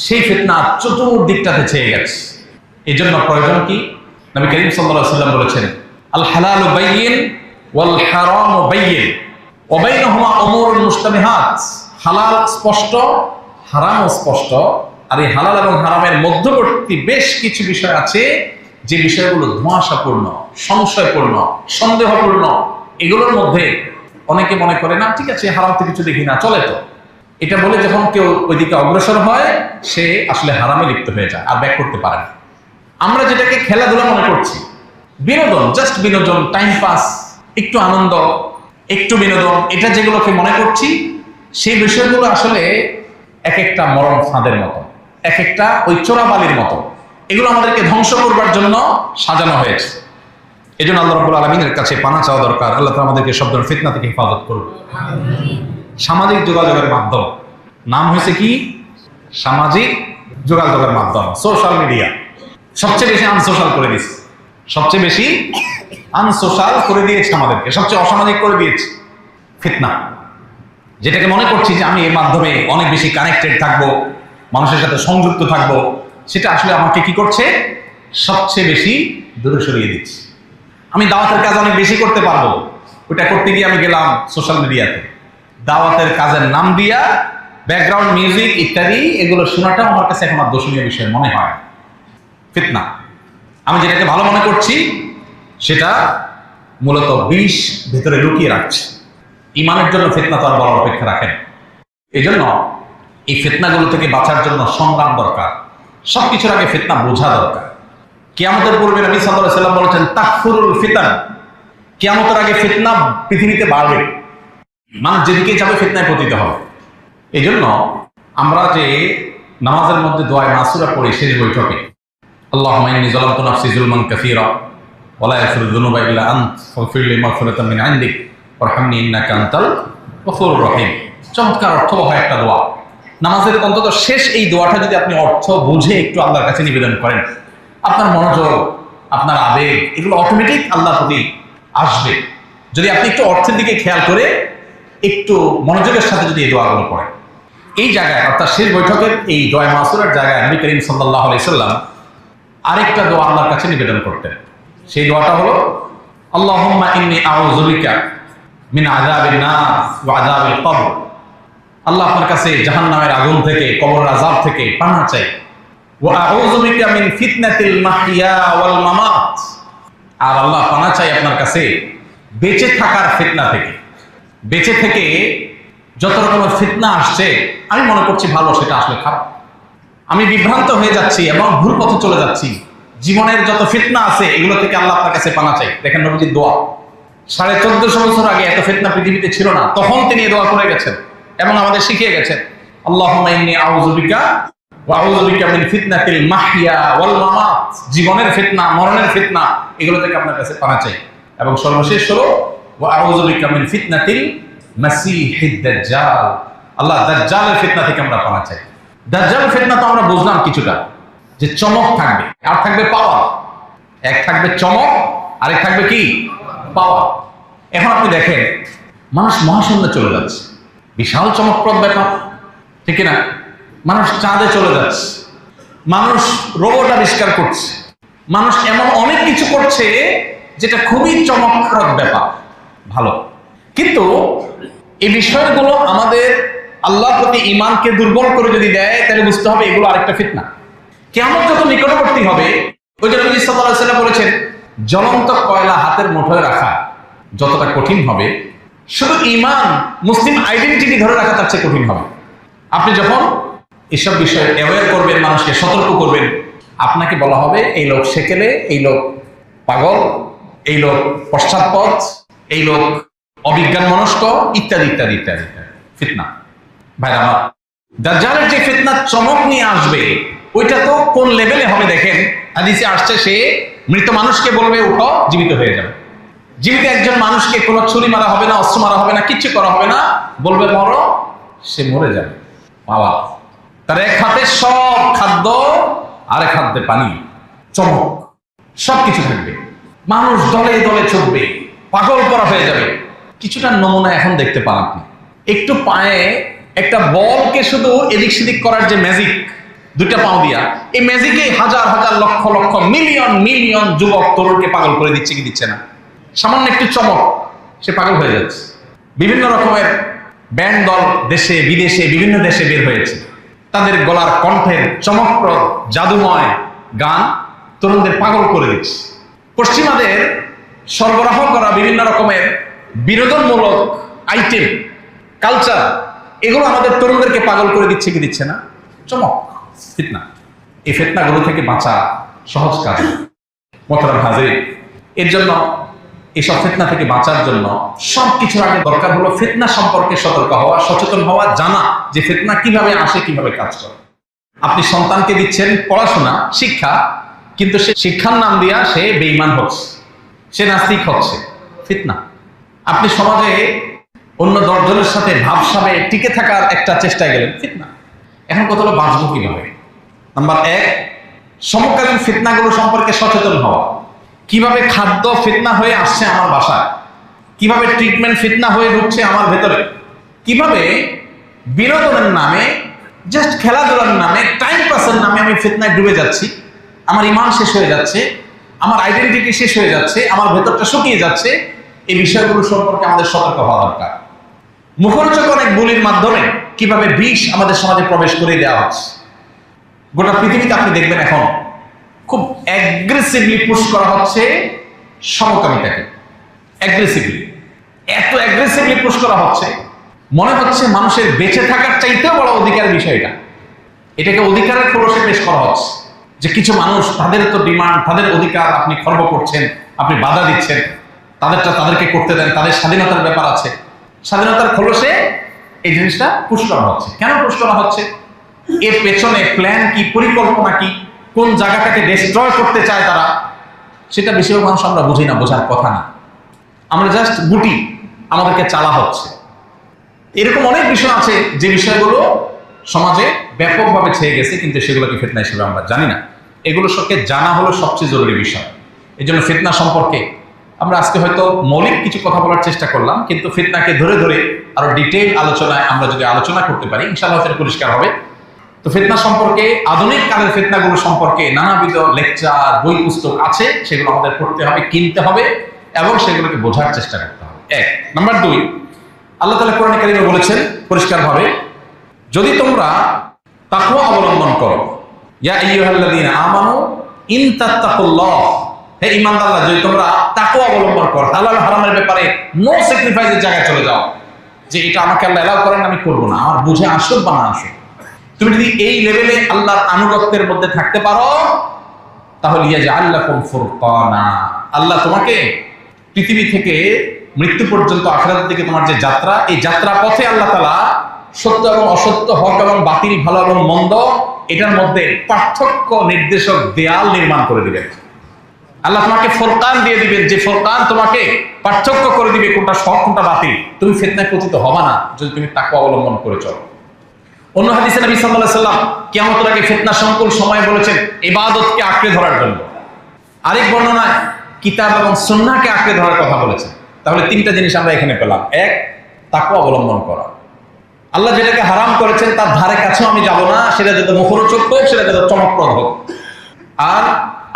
সেই ফিতনা চতুর্দিকটাতে ছেয়ে গেছে। এই জন্য প্রয়োজন কি? নবী করিম সাল্লাল্লাহু আলাইহি ওয়াসাল্লাম বলেছেন, আল হালালু বাইয়িন ওয়াল হারামু বাইয়িন ওয়া বাইনাহুমা উমুরুন মুশতাবিহাত। হালাল স্পষ্ট, হারাম স্পষ্ট, আর এই হালাল এবং হারামের মধ্যবর্তী বেশ কিছু বিষয় আছে যে বিষয়গুলো ধোঁয়াশাপূর্ণ, সংশয়পূর্ণ, সন্দেহপূর্ণ। এগুলোর মধ্যে অনেকে মনে করে না ঠিক আছে হারাম তো কিছু দেখি না, চলে তো, এটা বলে যখন কেউ ওইদিকে অগ্রসর হয় সে আসলে হারামে লিপ্ত হয়ে যায় আর ব্যাক করতে পারে না। আমরা যেটাকে খেলাধুলা মনে করছি, বিনোদন, জাস্ট বিনোদন, টাইম পাস, একটু আনন্দ, একটু বিনোদন, এটা যেগুলোকে মনে করছি সেই বিষয়গুলো আসলে এক একটা মরণ ফাঁদের মতো, এক একটা ওই চোরাবালির মতো। এগুলো আমাদেরকে ধ্বংস করবার জন্য সাজানো হয়েছে। এই জন্য আল্লাহ রাব্বুল আলামিনের কাছে পানা চাওয়া দরকার, আল্লাহ তাআলা আমাদেরকে সব ধরনের ফিতনা থেকে হেফাজত করুন। সামাজিক যোগাযোগের মাধ্যম, নাম হয়েছে কি? সামাজিক যোগাযোগের মাধ্যম, সোশ্যাল মিডিয়া। সবচেয়ে বেশি আনসোশ্যাল করে দিয়েছে, সবচেয়ে বেশি আনসোশ্যাল করে দিয়েছে আমাদেরকে, সবচেয়ে অসামাজিক করে দিয়েছে ফিতনা। যেটাকে মনে করছি যে আমি এর মাধ্যমে অনেক বেশি কানেক্টেড থাকবো, মানুষের সাথে সংযুক্ত থাকবো, সেটা আসলে আমাকে কি করছে? সবচেয়ে বেশি দূরে সরিয়ে দিচ্ছে। আমি দাওয়াতের কাজ অনেক বেশি করতে পারবো, ওটা করতে গিয়ে আমি গেলাম সোশ্যাল মিডিয়াতে, দাওয়াতের কাজের নাম দিয়া ব্যাকগ্রাউন্ড মিউজিক ইত্যাদি এগুলো শোনাটা আমার কাছে এখন আর দর্শনীয় বিষয় মনে হয়। ফিতনা। আমি যেটাকে ভালো মনে করছি সেটা মূলত বিষ ভেতরে লুকিয়ে রাখছে। ইমানের জন্য ফিতনা তো আর বলার অপেক্ষা রাখেন। এই জন্য এই ফিতনাগুলো থেকে বাঁচার জন্য সংগ্রাম দরকার, সবকিছুর আগে ফিতনা বোঝা দরকার। কিয়ামতের পূর্বে নবী সাল্লাল্লাহু আলাইহি ওয়াসাল্লাম বলেছেন তাকফুরুল ফিতান, কিয়ামতের আগে ফিতনা পৃথিবীতে বাড়বে, মানুষ যেদিকে যাবে ফিতনায় পতিত হবে। এই জন্য আমরা যে নামাজের মধ্যে দোয়া মাসুরা পড়ি শেষ বৈঠকে, আল্লাহুম্মা ইন্নী যালামতু নাফসি যুলমান কাসীরা ওয়া লা ইয়াগফিরুয যুনুবা ইল্লা আনত ফাগফিরলি মাগফিরাতাম মিন ইনদিক ওয়ারহামনি ইন্নাকা আনতাল গফুরুর রহিম। চমৎকার অর্থবহ একটা দোয়া। নামাজের অন্তত শেষ এই দোয়াটা যদি আপনি অর্থ বুঝে একটু আল্লাহর কাছে নিবেদন করেন, আপনার মনোযোগ, আপনার আবেগ এগুলো অটোমেটিক আল্লাহর প্রতি আসবে। যদি আপনি একটু অর্থের দিকে খেয়াল করে একটু মনোযোগের সাথে যদি এই দোয়াগুলো পড়েন। এই জায়গায় অর্থাৎ শেষ বৈঠকের এই দোয়া মাসুরার জায়গায় নবী করিম সাল্লাল্লাহু আলাইহি সাল্লাম আরেকটা দোয়া আল্লাহর কাছে নিবেদন করতেন। সেই দোয়াটা হলো আল্লাহুম্মা ইন্নী আউযু বিকা মিন আযাবিন নার ওয়া আযাবিল কবর। আল্লাহ আপনার কাছে জাহান্নামের আগুন থেকে, কবরের আযাব থেকে পানাহ চাই। ওয়া আউযু বিকা মিন ফিতনাতিল মাহইয়া ওয়াল মামাত। আর আল্লাহ পানাহ চাই আপনার কাছে বেঁচে থাকার ফিতনা থেকে। বেঁচে থেকে যত রকমের ফিতনা আসছে আমি মনে করছি ভালো, সেটা আসলে খারাপ। আমি বিভ্রান্ত হয়ে যাচ্ছি এবং ভুল পথে চলে যাচ্ছি। জীবনের যত ফিতনা আছে এগুলো থেকে আল্লাহ আপনার কাছে পানাহ চাই। দেখেন নবীজির দোয়া, 1450 বছর আগে এত ফিতনা পৃথিবীতে ছিল না, তখন তিনি এই দোয়া করে গেছেন এবং আমাদের শিখিয়ে গেছেন। আল্লাহুম্মা ইন্নী আউযু বিকা ওয়া আউযু বিকা মিন ফিতনাতিল মাহইয়া ওয়াল মামাত। জীবনের ফিতনা, মরণের ফিতনা এগুলো থেকে আপনার কাছে পানাহ চাই। এবং সর্বশেষ হলো ওয়া আউযু বিকা মিন ফিতনাতিল মাসীহিদ দাজ্জাল। আল্লাহ দাজ্জালের ফিতনা থেকে আমরা পানাহ চাই। দাজ্জালের ফিতনা তো আমরা বুঝলাম কিছুটা, যে চমক থাকবে আর থাকবে পাওয়ার। এক থাকবে চমক, আরেক থাকবে কি? পাওয়ার। এখন আপনি দেখেন মানুষ মহাশূন্যে চলে যাচ্ছে, বিশাল চমকপ্রদ ব্যাপার, ঠিক না? মানুষ চাঁদে চলে যাচ্ছে, মানুষ রোবট আবিষ্কার করছে, মানুষ এমন অনেক কিছু করছে যেটা খুবই চমকপ্রদ ব্যাপার, ভালো। কিন্তু এই বিষয়গুলো আমাদের আল্লাহর প্রতি ঈমানকে দুর্বল করে যদি দেয় তাহলে বুঝতে হবে এগুলো আরেকটা ফিতনা। কিয়ামত যত নিকটবর্তী হবে, ওই জন্য নবী সাল্লাল্লাহু আলাইহি ওয়াসাল্লাম বলেছেন জ্বলন্ত কয়লা হাতের মুঠোয় রাখা যতটা কঠিন হবে, শুধু ঈমান, মুসলিম আইডেন্টিটি ধরে রাখা তার চেয়ে কঠিন হবে। আপনি যখন এসব বিষয়ে অ্যাওয়্যার করবেন, মানুষকে সতর্ক করবেন, আপনাকে বলা হবে এই লোক সেকেলে, এই লোক পাগল, এই লোক পশ্চাৎপদ, এই লোক অবিজ্ঞান মনস্ক, ইত্যাদি ইত্যাদি ইত্যাদি ফিতনা। ভাইরা আমার, দাজ্জালের যে ফিতনা চমক নিয়ে আসবে ওইটা তো কোন লেভেলে হবে দেখেন। হাদিসে আসছে সে মৃত মানুষকে বলবে উঠো, জীবিত হয়ে যাবে। জীবিত একজন মানুষকে কোনো ছুরি মারা হবে না, অস্ত্র মারা হবে না, কিচ্ছু করা হবে না, বলবে মরো, সে মরে যাবে। বাবা, তার এক হাতে সব খাদ্য, আরেক হাতে পানি, চমক, সবকিছু থাকবে। মানুষ দলে দলে ছুটবে, পাগল করা হয়ে যাবে। কিছুটা নমুনা এখন দেখতে পান আপনি। একটু পায়ে একটা বলকে শুধু এদিক সেদিক করার যে ম্যাজিক, দুইটা পাও দিয়া, এই ম্যাজিকে হাজার হাজার লক্ষ লক্ষ মিলিয়ন মিলিয়ন যুবক তরুণকে পাগল করে দিচ্ছে কি দিচ্ছে না? সামান্য একটু চমক, সে পাগল হয়ে যাচ্ছে। বিভিন্ন রকমের ব্যান্ড দল দেশে বিদেশে বিভিন্ন দেশে বের হয়েছে, তাদের গলার কণ্ঠের চমকপ্রদ জাদুময় গান তরুণদের পাগল করে দিচ্ছে। পশ্চিমাদের সরবরাহ করা বিভিন্ন রকমের বিনোদনমূলক আইটেম, কালচার, এগুলো আমাদের তরুণদেরকে পাগল করে দিচ্ছে কি দিচ্ছে না? চমক, ফিতনা। এই ফিতনাগুলো থেকে বাঁচা সহজ কাজ। মোহতারাম হাজিরিন, এর জন্য এসব ফিতনা থেকে বাঁচার জন্য সবকিছুর আগে দরকার হলো ফিতনা সম্পর্কে সতর্ক হওয়া, সচেতন হওয়া, জানা যে ফিতনা কিভাবে আসে, কিভাবে কাজ করে। আপনি সন্তানকে দিচ্ছেন পড়াশোনা, শিক্ষা, কিন্তু সে শিক্ষার নাম দিয়া সে বেঈমান হচ্ছে, সে নাস্তিক হচ্ছে, ফিতনা। আপনি সমাজে অন্য 10 জনের সাথে ভাবসাবে টিকে থাকার একটা চেষ্টায় গেলেন, ফিতনা। এখন কত হলো বাঁচবো কিভাবে? নাম্বার 1, সমকালীন ফিতনাগুলো সম্পর্কে সচেতন হওয়া। কিভাবে খাদ্য ফিতনা হয়ে আসছে আমার বাসায়, কিভাবে ট্রিটমেন্ট ফিতনা হয়ে ঢুকছে আমার ভেতরে, কিভাবে বিনোদনের নামে, জাস্ট খেলাধুলার নামে, টাইম পাসের নামে আমি ফিতনায় ডুবে যাচ্ছি, আমার ইমান শেষ হয়ে যাচ্ছে, আমার আইডেন্টিটি শেষ হয়ে যাচ্ছে, আমার ভেতরটা শুকিয়ে যাচ্ছে। এই বিষয়গুলো সম্পর্কে আমাদের সতর্ক হওয়া দরকার। মুখরোচক অনেক বলির মাধ্যমে কিভাবে বিষ আমাদের সমাজে প্রবেশ করে দেওয়া হচ্ছে। গোটা পৃথিবীতে আপনি দেখবেন এখন খুব অ্যাগ্রেসিভলি পুশ করা হচ্ছে সমকামিতাকে। অ্যাগ্রেসিভলি, এত অ্যাগ্রেসিভলি পুশ করা হচ্ছে, মনে হচ্ছে মানুষের বেঁচে থাকার চাইতেও বড় অধিকার বিষয়টা। এটাকে অধিকারের খোলসে পেশ করা হচ্ছে যে কিছু মানুষ, তাদের তো ডিমান্ড, তাদের অধিকার আপনি খর্ব করছেন, আপনি বাধা দিচ্ছেন, তাদেরটা তাদেরকে করতে দেন, তাদের স্বাধীনতার ব্যাপার আছে। স্বাধীনতার খোলসে এই জিনিসটা পুশ করা হচ্ছে। কেন পুশ করা হচ্ছে? এর পেছনে প্ল্যান কি, পরিকল্পনা কি, কোন জায়গাটাকে ডিস্ট্রয় করতে চায় তারা, সেটা বেশিরভাগ মানুষ আমরা বুঝি না, বোঝার কথা না। আমরা জাস্ট গুটি, আমাদেরকে চালা হচ্ছে। এরকম অনেক বিষয় আছে যে বিষয়গুলো সমাজে ব্যাপকভাবে ছেয়ে গেছে, কিন্তু সেগুলোকে ফিতনা হিসেবে আমরা জানি না। এগুলো সবকে জানা হলো সবচেয়ে জরুরি বিষয়। এই জন্য ফিতনা সম্পর্কে আমরা আজকে হয়তো মৌলিক কিছু কথা বলার চেষ্টা করলাম, কিন্তু ফিতনাকে ধরে ধরে আরো ডিটেইল আলোচনায় আমরা যদি আলোচনা করতে পারি, ইনশাআল্লাহ সেটা পরিষ্কার হবে। তো ফিতনা সম্পর্কে, আধুনিক কালের ফিতনাগুলো সম্পর্কে নানাবিধ লেকচার, বই পুস্তক আছে, সেগুলো আমাদের পড়তে হবে, কিনতে হবে এবং সেগুলোকে বোঝার চেষ্টা করতে হবে। 1 নাম্বার 2, আল্লাহ তাআলা কোরআনে কারিমে বলেছেন পরিষ্কারভাবে, যদি তোমরা তাকওয়া অবলম্বন করো, ইয়া আইয়ুহাল্লাযীনা আমানু ইন তাত্তাকুল্লাহ, হে ঈমানদাররা, যদি তোমরা তাকওয়া অবলম্বন করো, হালাল হারামের ব্যাপারে নো স্যাক্রিফাইসের জায়গায় চলে যাও, যে এটা আমাকে আল্লাহ এলাও করেন, আমি করব না, আমার বুঝে আসুক বা না আসুক। তুমি যদি এই লেভেলে আল্লাহর আনুগত্যের মধ্যে থাকতে পারো, তাহলে ইয়াজআল লাকুম ফুরকানা, আল্লাহ তোমাকে পৃথিবী থেকে মৃত্যু পর্যন্ত, আখিরাতের দিকে তোমার যে যাত্রা, এই যাত্রা পথে আল্লাহ তাআলা সত্য এবং অসত্য, হক এবং বাতিল, ভালো এবং মন্দ, এটার মধ্যে পার্থক্য নির্দেশক দেয়াল নির্মাণ করে দিবেন। আল্লাহ তোমাকে ফুরকান দিয়ে দিবেন, যে ফুরকান তোমাকে পার্থক্য করে দিবে কোনটা সৎ কোনটা বাতিল। তুমি ফিতনায় পতিত হবা না যদি তুমি তাকওয়া অবলম্বন করে চলো। অন্য হাদিসে নবী সাল্লাল্লাহু আলাইহি সাল্লাম কিয়ামতের আগে ফিতনা সংকুল সময় বলেছেন ইবাদতকে আঁকড়ে ধরার জন্য। আরেক বর্ণনায় কিতাব এবং সুন্নাহকে আঁকড়ে ধরার কথা বলেছেন। তাহলে 3টা জিনিস আমরা এখানে পেলাম। 1, তাকওয়া অবলম্বন করা। আল্লাহ যেটাকে হারাম করেছেন তার ধারে কাছেও আমি যাব না, সেটা যত মুখরোচক হোক, সেটা যত চমকপ্রদ হোক। আর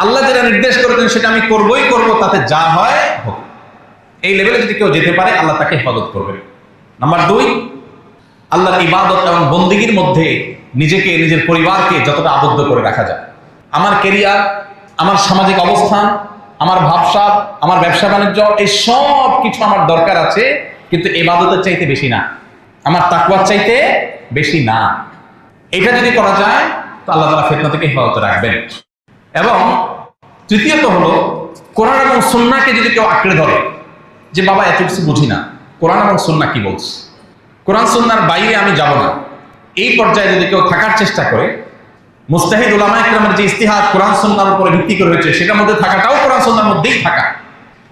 আল্লাহ যেটা নির্দেশ করেছেন সেটা আমি করবই করব, তাতে যা হয় হোক। এই লেভেলে যদি কেউ যেতে পারে, আল্লাহ তাকে হেফাজত করবে। নাম্বার 2, আল্লাহর ইবাদত এবং বন্দেগীর মধ্যে নিজেকে, নিজের পরিবারকে যতটা আবদ্ধ করে রাখা যায়। আমার ক্যারিয়ার, আমার সামাজিক অবস্থান, আমার ভাবসাব, আমার ব্যবসা বাণিজ্য, এই সব কিছু আমার দরকার আছে, কিন্তু ইবাদতের চাইতে বেশি না, আমার তাকওয়ার চাইতে বেশি না। এটা যদি করা যায় তো আল্লাহ তাআলা ফিতনা থেকে হেফাজত রাখবেন। এবং তৃতীয়ত হলো, কোরআন এবং সুন্নাহকে যদি কেউ আঁকড়ে ধরে, যে বাবা এত কিছু বুঝি না, কোরআন এবং সুন্নাহ কি বলছে, কোরআন সুন্নাহর বাইরে আমি যাব না, এই পর্যায়ে যদি কেউ থাকার চেষ্টা করে, মুস্তাহিদ উলামায়ে কেরামের যে ইজতিহাদ কোরআন সুন্নাহর উপরে ভিত্তি করে হয়েছে, সেটার মধ্যে থাকাটাও কোরআন সুন্নাহর মধ্যেই থাকা।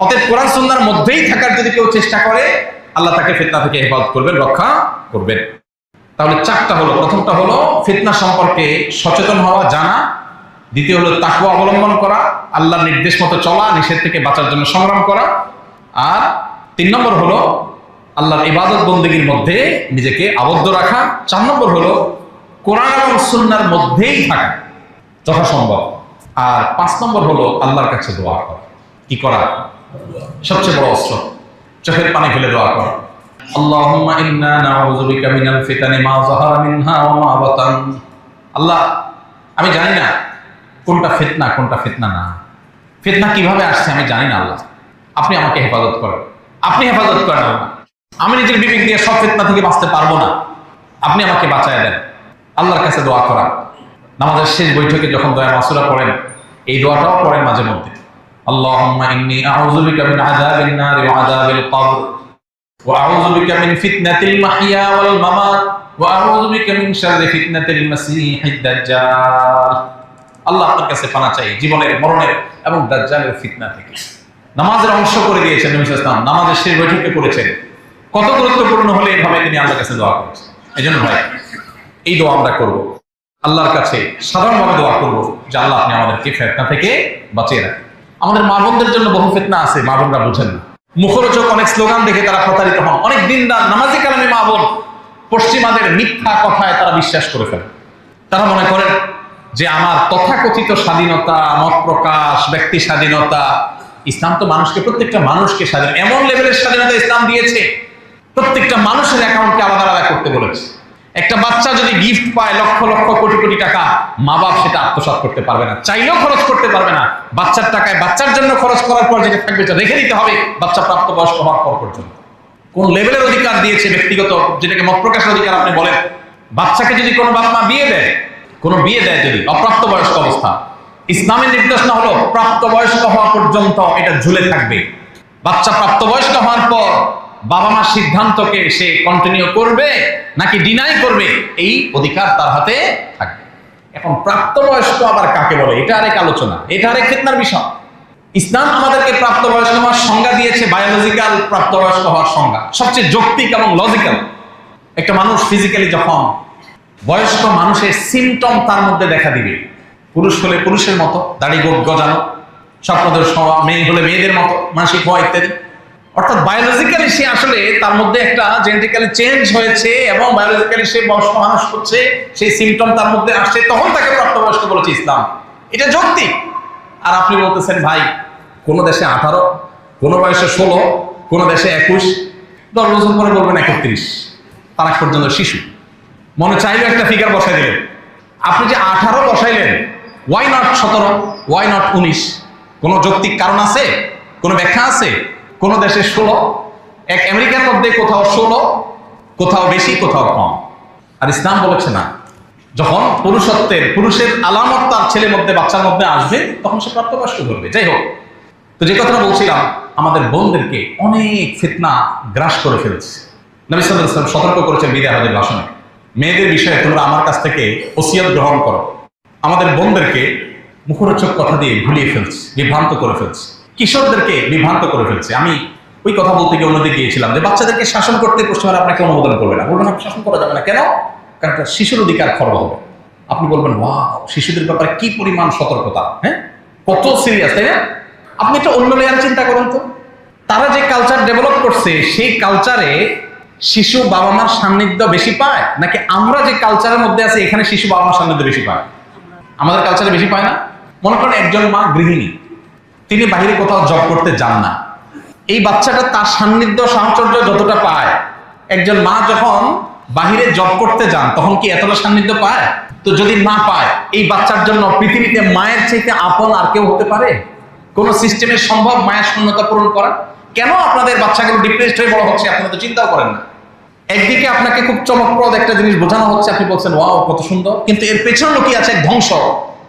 অতএব কোরআন সুন্নাহর মধ্যেই থাকার যদি কেউ চেষ্টা করে, আল্লাহ তাকে ফিতনা থেকে হেফাজত করবেন, রক্ষা করবেন। তাহলে 4টা হলো। প্রথমটা হলো ফিতনা সম্পর্কে সচেতন হওয়া, জানা। দ্বিতীয় হলো তাকওয়া অবলম্বন করা, আল্লাহর নির্দেশ মতো চলা, নিষেধ থেকে বাঁচার জন্য সংগ্রাম করা। আর 3 নম্বর হলো আল্লাহর ইবাদত বন্দেগীর মধ্যে নিজেকে আবদ্ধ রাখা। 4 নম্বর হলো কোরআন এবং সুন্নাহর মধ্যেই থাকা যথাসম্ভব। আর 5 নম্বর হলো আল্লাহর কাছে দোয়া করা। কি করা? সবচেয়ে বড় অস্ত্র, চোখের পানি ফেলে দোয়া করা। আল্লাহুম্মা ইন্না নাউযু বিকা মিনাল ফিতানি মা যাহারা মিনহা ওয়া মা বাতান আল্লাহ, আমি জানি না কোনটা ফিতনা না। ফিতনা কিভাবে আসছে আমি জানি না আল্লাহ, আপনি আমাকে হেফাজত করেন, আপনি হেফাজত করেন আল্লাহ। আমি নিজের বিবেক দিয়ে সব ফিতনা থেকে বাঁচতে পারবো না, আপনি আমাকে বাঁচায় দেন। আল্লাহর কাছে দোয়া করা। নামাজের শেষ বৈঠকে যখন দোয়া মাসুরা পড়েন, এই দোয়াটাও পড়েন মাঝে মধ্যে, আল্লাহুম্মা ইন্নী আউযু বিকা মিন আযাবিন নার ওয়া আযাবিল কবর ওয়া আউযু বিকা মিন ফিতনাতিল মাহইয়া ওয়াল মামাত ওয়া আউযু বিকা মিন শাররি ফিতনাতিল মাসীহিদ দাজ্জাল। আল্লাহ আপনার কাছে পানা চাই জীবনের, মরণের এবং দাজ্জালের ফিতনা থেকে। নামাজের অংশ করে দিয়েছেন নবী সাল্লাল্লাহু আলাইহি ওয়াসাল্লাম, নামাজের শেষ বৈঠকে করেছেন। কত গুরুত্বপূর্ণ হলে এভাবে তিনি আল্লাহর কাছে দোয়া করেছেন। এজন্য ভাই, এই দোয়া আমরা করব, আল্লাহর কাছে সাধারণভাবে দোয়া করব যে আল্লাহ আপনি আমাদেরকে ফিতনা থেকে বাঁচিয়ে রাখেন। আমাদের মা বোনদের জন্য বহু ফিতনা আছে, মা বোনরা বুঝেন না। মুখরোচক অনেক স্লোগান দেখে তারা প্রতারিত হন। অনেক দিনদার নামাজি কালামী মা বোন পশ্চিমাদের মিথ্যা কথায় তারা বিশ্বাস করে ফেলে। তারা মনে করেন যে আমার তথাকথিত স্বাধীনতা, মত প্রকাশ, ব্যক্তি স্বাধীনতা, ইসলাম তো মানুষকে, প্রত্যেকটা মানুষকে স্বাধীন, এমন লেভেলের স্বাধীনতা ইসলাম দিয়েছে, প্রত্যেকটা মানুষের অ্যাকাউন্টকে আলাদা আলাদা করতে বলেছে। একটা বাচ্চা যদি গিফট পায় লক্ষ লক্ষ কোটি কোটি টাকা, মা বাপ সেটা আত্মসাৎ করতে পারবে না, চাইলেও খরচ করতে পারবে না। বাচ্চার টাকায় বাচ্চার জন্য খরচ করার পর যেটা থাকবে রেখে দিতে হবে বাচ্চা প্রাপ্তবয়স্ক হওয়ার পর পর্যন্ত। কোন লেভেলের অধিকার দিয়েছে ব্যক্তিগত, যেটাকে মত প্রকাশের অধিকার আপনি বলেন। বাচ্চাকে যদি কোনো বাপ মা বিয়ে দেয়, যদি অপ্রাপ্তবয়স্ক অবস্থা, ইসলামের নির্দেশনা হলো প্রাপ্তবয়স্ক হওয়া পর্যন্ত এটা ঝুলে থাকবে। বাচ্চা প্রাপ্তবয়স্ক হওয়ার পর বাবা মার সিদ্ধান্তকে সে কন্টিনিউ করবে নাকি ডিনাই করবে, এই অধিকার তার হাতে থাকবে। এখন প্রাপ্তবয়স্ক আবার কাকে বলে, এটা আরেক আলোচনা, এটা আরেক ফিতনার বিষয়। ইসলাম আমাদেরকে প্রাপ্তবয়স্ক হওয়ার সংজ্ঞা দিয়েছে, বায়োলজিক্যাল প্রাপ্তবয়স্ক হওয়ার সংজ্ঞা, সবচেয়ে যৌক্তিক এবং লজিক্যাল। একটা মানুষ ফিজিক্যালি যখন বয়স্ক মানুষের সিমটম তার মধ্যে দেখা দিবে, পুরুষ হলে পুরুষের মতো দাড়ি গজানো, স্বপ্নদোষ হওয়া, মেয়ে হলে মেয়েদের মতো মানসিক হওয়া ইত্যাদি। অর্থাৎ বায়োলজিক্যালি সে আসলে তার মধ্যে একটা জেনেটিক্যালি চেঞ্জ হয়েছে এবং বায়োলজিক্যালি সে বয়স্ক মানুষ হচ্ছে, সেই সিমটম তার মধ্যে আসছে, তখন তাকে প্রাপ্তবয়স্ক বলেছে ইসলাম। এটা যৌক্তিক। আর আপনি বলতেছেন ভাই, কোন দেশে 18, কোন বয়সে 16, কোন দেশে 21, 10 বছর পরে বলবেন 31, তার আগ পর্যন্ত শিশু। মনে চাইলে একটা ফিগার বসাই দিলেন, আপনি যে 18 বসাইলেন, ওয়াই নট 17, ওয়াই নট 19? কোন যৌক্তিক কারণ আছে? কোন ব্যাখ্যা আছে? কোন দেশে 16, এক আমেরিকার মধ্যে কোথাও 16, কোথাও বেশি কোথাও কম। আর ইসলাম বলেছে না, যখন পুরুষের আলামত তার ছেলের মধ্যে, বাচ্চার মধ্যে আসবে, তখন সে প্রাপ্তবয়স্ক করবে। যাই হোক, তো যে কথাটা বলছিলাম, আমাদের বোনদেরকে অনেক ফিতনা গ্রাস করে ফেলছে। নবী সাল্লাল্লাহু আলাইহি ওয়াসাল্লাম সতর্ক করেছেন বিদায় হজের ভাষণে, মেয়েদের বিষয়ে তোমরা আমার কাছ থেকে ওসিয়ত গ্রহণ করো। আমাদের বোনদেরকে মুখরোচক কথা দিয়ে ভুলিয়ে ফেলছে, বিভ্রান্ত করে ফেলছে, কিশোরদেরকে বিভ্রান্ত করে ফেলছে। আমি ওই কথা বলতে গিয়ে অন্যদিকে গিয়েছিলাম যে বাচ্চাদেরকে শাসন করতে পশ্চিমারা আপনাকে অনুমোদন করবে না, বলবেন আপনি শাসন করা যাবে না। কেন? কারণ একটা শিশুর অধিকার খর্ব হবে। আপনি বলবেন ওয়াও, শিশুদের ব্যাপারে কি পরিমাণ সতর্কতা, হ্যাঁ, কত সিরিয়াস, তাই না? আপনি একটা অন্য লেয়ার চিন্তা করেন তো, তারা যে কালচার ডেভেলপ করছে, সেই কালচারে শিশু বাবা মার সান্নিধ্য বেশি পায়, নাকি আমরা যে কালচারের মধ্যে আছে এখানে শিশু বাবা মার সান্নিধ্য বেশি পায়? আমাদের কালচারে বেশি পায় না? মনে করেন একজন মা গৃহিণী, তিনি বাহিরে কোথাও জব করতে যান না, এই বাচ্চাটা তার সান্নিধ্য সাহচর্য যতটা পায়, একজন মা যখন বাহিরে জব করতে যান তখন কি এতটা সান্নিধ্য পায়? তো যদি না পায়, এই বাচ্চার জন্য পৃথিবীতে মায়ের চাইতে আপন আর কেউ হতে পারে? কোন সিস্টেমে সম্ভব মায়ের শূন্যতা পূরণ করা? কেন আপনাদের বাচ্চাগুলো ডিপ্রেসড হয়ে বড় হচ্ছে আপনারা তো চিন্তাও করেন না? একদিকে আপনাকে খুব চমকপ্রদ একটা জিনিস বোঝানো হচ্ছে, আপনি বলছেন ওয়াও কত সুন্দর, কিন্তু এর পেছনে লুকিয়ে আছে এক ধ্বংস।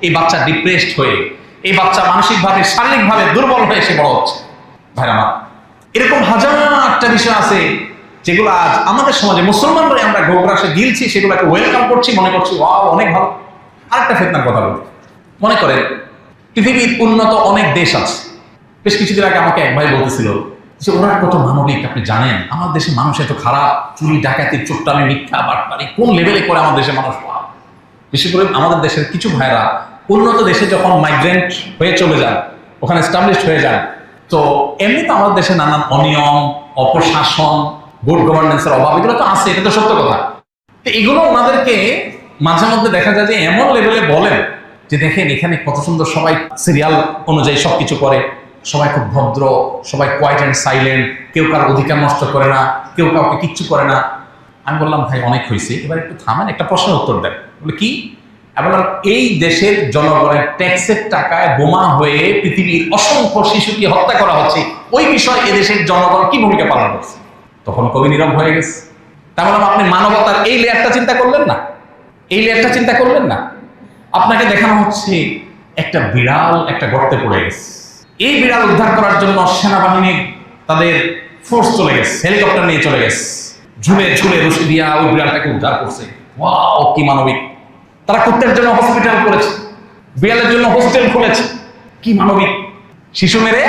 এই বাচ্চা ডিপ্রেসড হয়ে, এই বাচ্চা মানসিকভাবে, শারীরিকভাবে দুর্বল হয়ে সে বড় হচ্ছে। ভাইরা আমার, এরকম হাজারটা বিষয় আছে যেগুলো আজ আমাদের সমাজে মুসলমানরা আমরা গোগ্রাসে গিলছি, সেগুলোকে ওয়েলকাম করছি, মনে করছি ওয়াও অনেক ভালো। আরেকটা ফিতনার কথা বলি, মনে করেন পৃথিবীর উন্নত অনেক দেশ আছে। বেশ কিছুদিন আগে আমাকে এক ভাই বলতেছিল যে ওরা কত মানবিক, আপনি জানেন আমার দেশে মানুষ এত খারাপ, চুরি ডাকাতি চোট্টামি মিথ্যা বাটপারি কোন লেভেলে করে আমার দেশে মানুষ। বিশেষ করে আমাদের দেশের কিছু ভাইরা উন্নত দেশে যখন মাইগ্রেন্ট হয়ে চলে যান, ওখানে এস্টাবলিশড হয়ে যান, তো এমনিতে আমাদের দেশে নানান অনিয়ম, অপশাসন, গুড গভর্নেন্সের অভাব, এগুলো তো আছে, এটা তো সত্য কথা। তো এগুলো ওনাদেরকে মাঝে মধ্যে দেখা যায় যে এমন লেভেলে বলেন যে দেখেন এখানে কত সুন্দর, সবাই সিরিয়াল অনুযায়ী সবকিছু করে, সবাই খুব ভদ্র, সবাই কোয়াইট অ্যান্ড সাইলেন্ট, কেউ কার অধিকার নষ্ট করে না, কেউ কাউকে কিচ্ছু করে না। আমি বললাম ভাই অনেক হয়েছে, এবার একটু থামেন, একটা প্রশ্নের উত্তর দেন। বলে কি? এবং এই দেশের জনগণের ট্যাক্সের টাকায় বোমা হয়ে পৃথিবীর অসংখ্য শিশুকে হত্যা করা হচ্ছে, ওই বিষয়ে এদেশের জনগণ কি ভূমিকা পালন করছে? তখন কবি নীরব হয়ে গেছে। তাহলে আপনি মানবতার এই লেয়ারটা চিন্তা করলেন না, এই লেয়ারটা চিন্তা করলেন না। আপনাকে দেখানো হচ্ছে একটা বিড়াল একটা গর্তে পড়ে গেছে, এই বিড়াল উদ্ধার করার জন্য সেনাবাহিনী তাদের ফোর্স চলে গেছে, হেলিকপ্টার নিয়ে চলে গেছে, ঝুলে ঝুলে রশি দিয়া ওই বিড়ালটাকে উদ্ধার করছে। ওয়াও, কি মানবিক! তারা কুত্তের জন্য হসপিটাল করেছে, বিড়ালের জন্য হোস্টেল খুলেছে, কি মানবিক! শিশু মেরে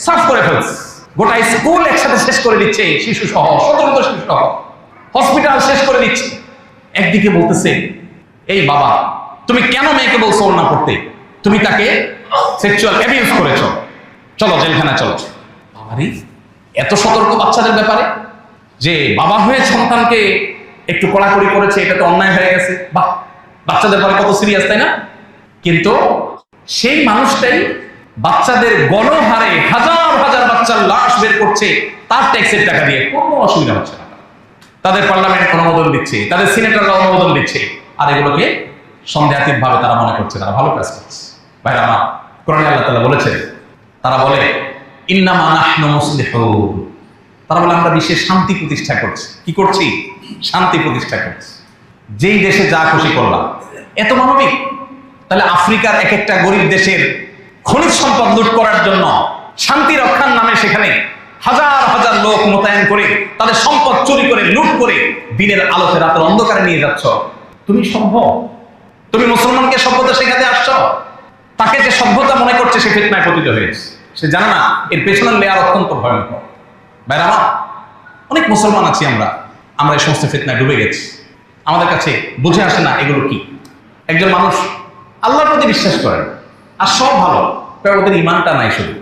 সাফ করে ফেলছে, গোটা স্কুল একসাথে শেষ করে দিচ্ছে, শিশু সহ, স্বতন্ত্র শিশু সহ হসপিটাল শেষ করে দিচ্ছে। একদিকে বলতেছে, এই বাবা, তুমি কেন মেয়েকে বলছো ওড়না পড়তে? তুমি তাকে সেক্সুয়াল অ্যাবিউজ করেছো, চলো জেলখানা চলো। বাবারে, এত সতর্ক বাচ্চাদের ব্যাপারে যে বাবা হয়ে সন্তানকে একটু কড়াকড়ি করেছে, এটা তো অন্যায় হয়ে গেছে। বাহ, বাচ্চাদের ব্যাপারে কত সিরিয়াস, তাই না? কিন্তু সেই মানুষটাই বাচ্চাদের গণহারে হাজার হাজার বাচ্চার লাশ বের করছে তার ট্যাক্সের টাকা দিয়ে, কোনো অসুবিধা হচ্ছে না। তাদের পার্লামেন্ট অনুমোদন দিচ্ছে, তাদের সিনেটররা অনুমোদন দিচ্ছে, আর এগুলোকে সন্দেহাতীত ভাবে তারা মনে করছে তারা ভালো কাজ করছে। ভাইরা আমার, কোরআনে আল্লাহ তাআলা বলেছেন, তারা বলে ইন্নামা নাহনু মুসলিহুন, তারা বলে আমরা বিশ্বে শান্তি প্রতিষ্ঠা করছি। কি করছি? শান্তি প্রতিষ্ঠা করছি। যেই দেশে যা খুশি করলাম, এত মানবিক। তাহলে আফ্রিকার এক একটা গরিব দেশের খনিজ সম্পদ লুট করার জন্য শান্তি রক্ষার নামে সেখানে হাজার হাজার লোক মোতায়েন করে তাদের সম্পদ চুরি করে লুট করে দিনের আলোতে রাতের অন্ধকারে নিয়ে যাচ্ছ। তুমি সভ্য? তুমি মুসলমানকে সভ্যতা শেখাতে আসছ? তাকে যে সভ্যতা মনে করছে সে ফিতনায় পতিত হয়েছে, সে জানে না এর পেছনের লেয়ার অত্যন্ত ভয়ঙ্কর। ভাইরা আমার, অনেক মুসলমান আছি আমরা এই সমস্ত ফিতনায় ডুবে গেছি, আমাদের কাছে বুঝে আসে না এগুলো কি। একজন মানুষ আল্লাহর প্রতি বিশ্বাস করেন আর সব ভালো, ওদের ইমানটা নাই, শুধু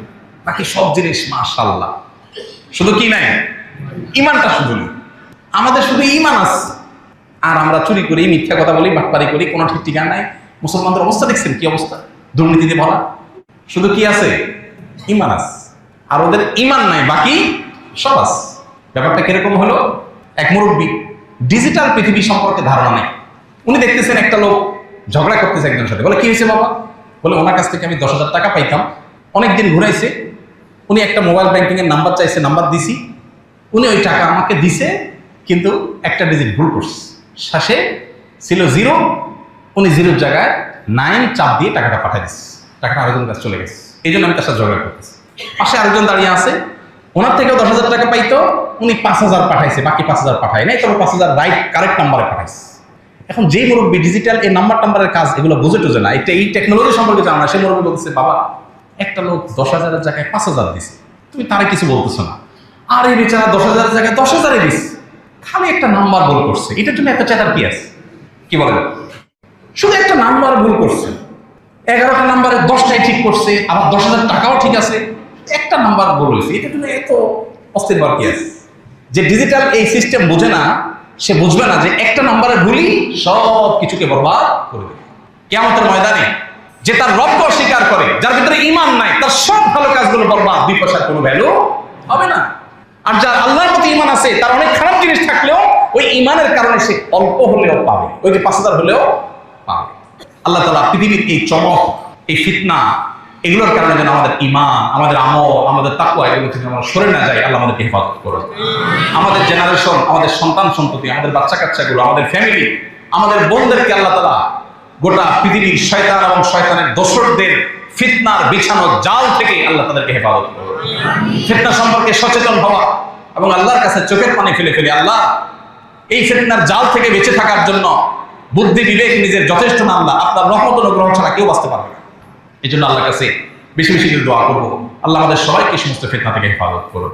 বাকি সব জিনিস মাশাআল্লাহ, শুধু কি নাই? ইমানটা শুধু নেই। আমাদের শুধু ইমান আছে, আর আমরা চুরি করি, মিথ্যা কথা বলি, বাটপারি করি, কোনো ঠিক ঠিকানা নাই। মুসলমানদের অবস্থা দেখছেন কি অবস্থা, দুর্নীতিতে ভরা। শুধু কি আছে? ইমান আছে। আর ওদের ইমান নাই, বাকি সব আছে। ব্যাপারটা কিরকম হলো? এক মুরব্বী, ডিজিটাল পৃথিবী সম্পর্কে ধারণা নেই। উনি দেখতেছেন একটা লোক ঝগড়া করতেছে একজনের সাথে। বলে, কি হয়েছে বাবা? বলে, ওনার কাছ থেকে আমি 10,000 টাকা পাইতাম, অনেকদিন ঘুরাইছে, উনি একটা মোবাইল ব্যাংকিং এর নাম্বার চাইছে, নাম্বার দিছি, উনি ওই টাকা আমাকে দিছে, কিন্তু একটা ডিজিট ভুল করছে, শেষে ছিল 0, উনি 0-র জায়গায় 9 চাপ দিয়ে টাকাটা পাঠিয়ে দিচ্ছে, টাকাটা আরেকজনের কাছে চলে গেছে। এই জন্য আমি তার সাথে ঝগড়া করতেছি। পাশে আরেকজন দাঁড়িয়ে আছে, ওনার থেকেও 10,000 টাকা পাইতো, উনি 5,000 পাঠাইছে, বাকি 5,000 পাঠায় নাই, তবে 5,000 কারেক্ট নাম্বারে পাঠাইছে। এখন যে মুরব্বী ডিজিটাল এই নাম্বারের কাজ এগুলো বুঝে টুঝে না, এই টেকনোলজি সম্পর্কে জানা না, সে মুরব্বী বলতেছে, বাবা, একটা লোক 10,000-এর জায়গায় 5,000 দিছে, তুমি তারে কিছু বলতেছো না, আর এই বেচারা 10,000-এর জায়গায় 10,000-এ দিছে, খালি একটা নাম্বার ভুল করছে, এটার জন্য এত চেতার কি আছে? কি বলেন? শুধু একটা নাম্বার ভুল করছে, 11টা নাম্বারে 10টাই ঠিক করছে, আবার 10,000 টাকাও ঠিক আছে, একটা নাম্বার ভুল হয়েছে, এটার জন্য এত অস্থির বার কি আছে? যে ডিজিটাল এই সিস্টেম বোঝে না, সে বুঝবে না যে একটা নাম্বারের ভুলই সব কিছুকে বরবাদ করে দেবে কিয়ামতের ময়দানে। যে তার রবকে অস্বীকার করে, যার ভিতরে ঈমান নাই, তার সব ভালো কাজগুলো বরবাদ, 2 পয়সার কোনো ভ্যালু হবে না। আর যার আল্লাহর প্রতি ঈমান আছে, তার অনেক খারাপ জিনিস থাকলেও ওই ঈমানের কারণে সে অল্প হলেও পাবে, ওই যে 5,000 হলেও পাবে। আল্লাহ তাআলা পৃথিবীর এই চমক, এই ফিতনা, এগুলোর কারণে যেন আমাদের ঈমান, আমাদের আমল, আমাদের তাকওয়া এগুলো থেকে আমরা সরে না যাই, আল্লাহ আমাদেরকে হেফাজত করুন। আমাদের জেনারেশন, আমাদের সন্তান সন্ততি, আমাদের বাচ্চা কাচ্চাগুলো, আমাদের ফ্যামিলি, আমাদের বোনদেরকে আল্লাহ তাআলা গোটা পৃথিবীর শয়তান এবং শয়তানের দোসরদের ফিতনার বিছানো জাল থেকে আল্লাহ তাদেরকে হেফাজত করুন। ফিতনা সম্পর্কে সচেতন হওয়া এবং আল্লাহর কাছে চোখের পানি ফেলে ফেলে, আল্লাহ, এই ফিতনার জাল থেকে বেঁচে থাকার জন্য বুদ্ধি বিবেক নিজের যথেষ্ট না, আল্লাহ আপনার রহমত অনুগ্রহ ছাড়া কেউ বাঁচতে পারবে না। এই জন্য আল্লাহর কাছে বেশি বেশি দোয়া করবো, আল্লাহ আমাদের সবাইকে সমস্ত ফিতনা থেকে হেফাজত করুন।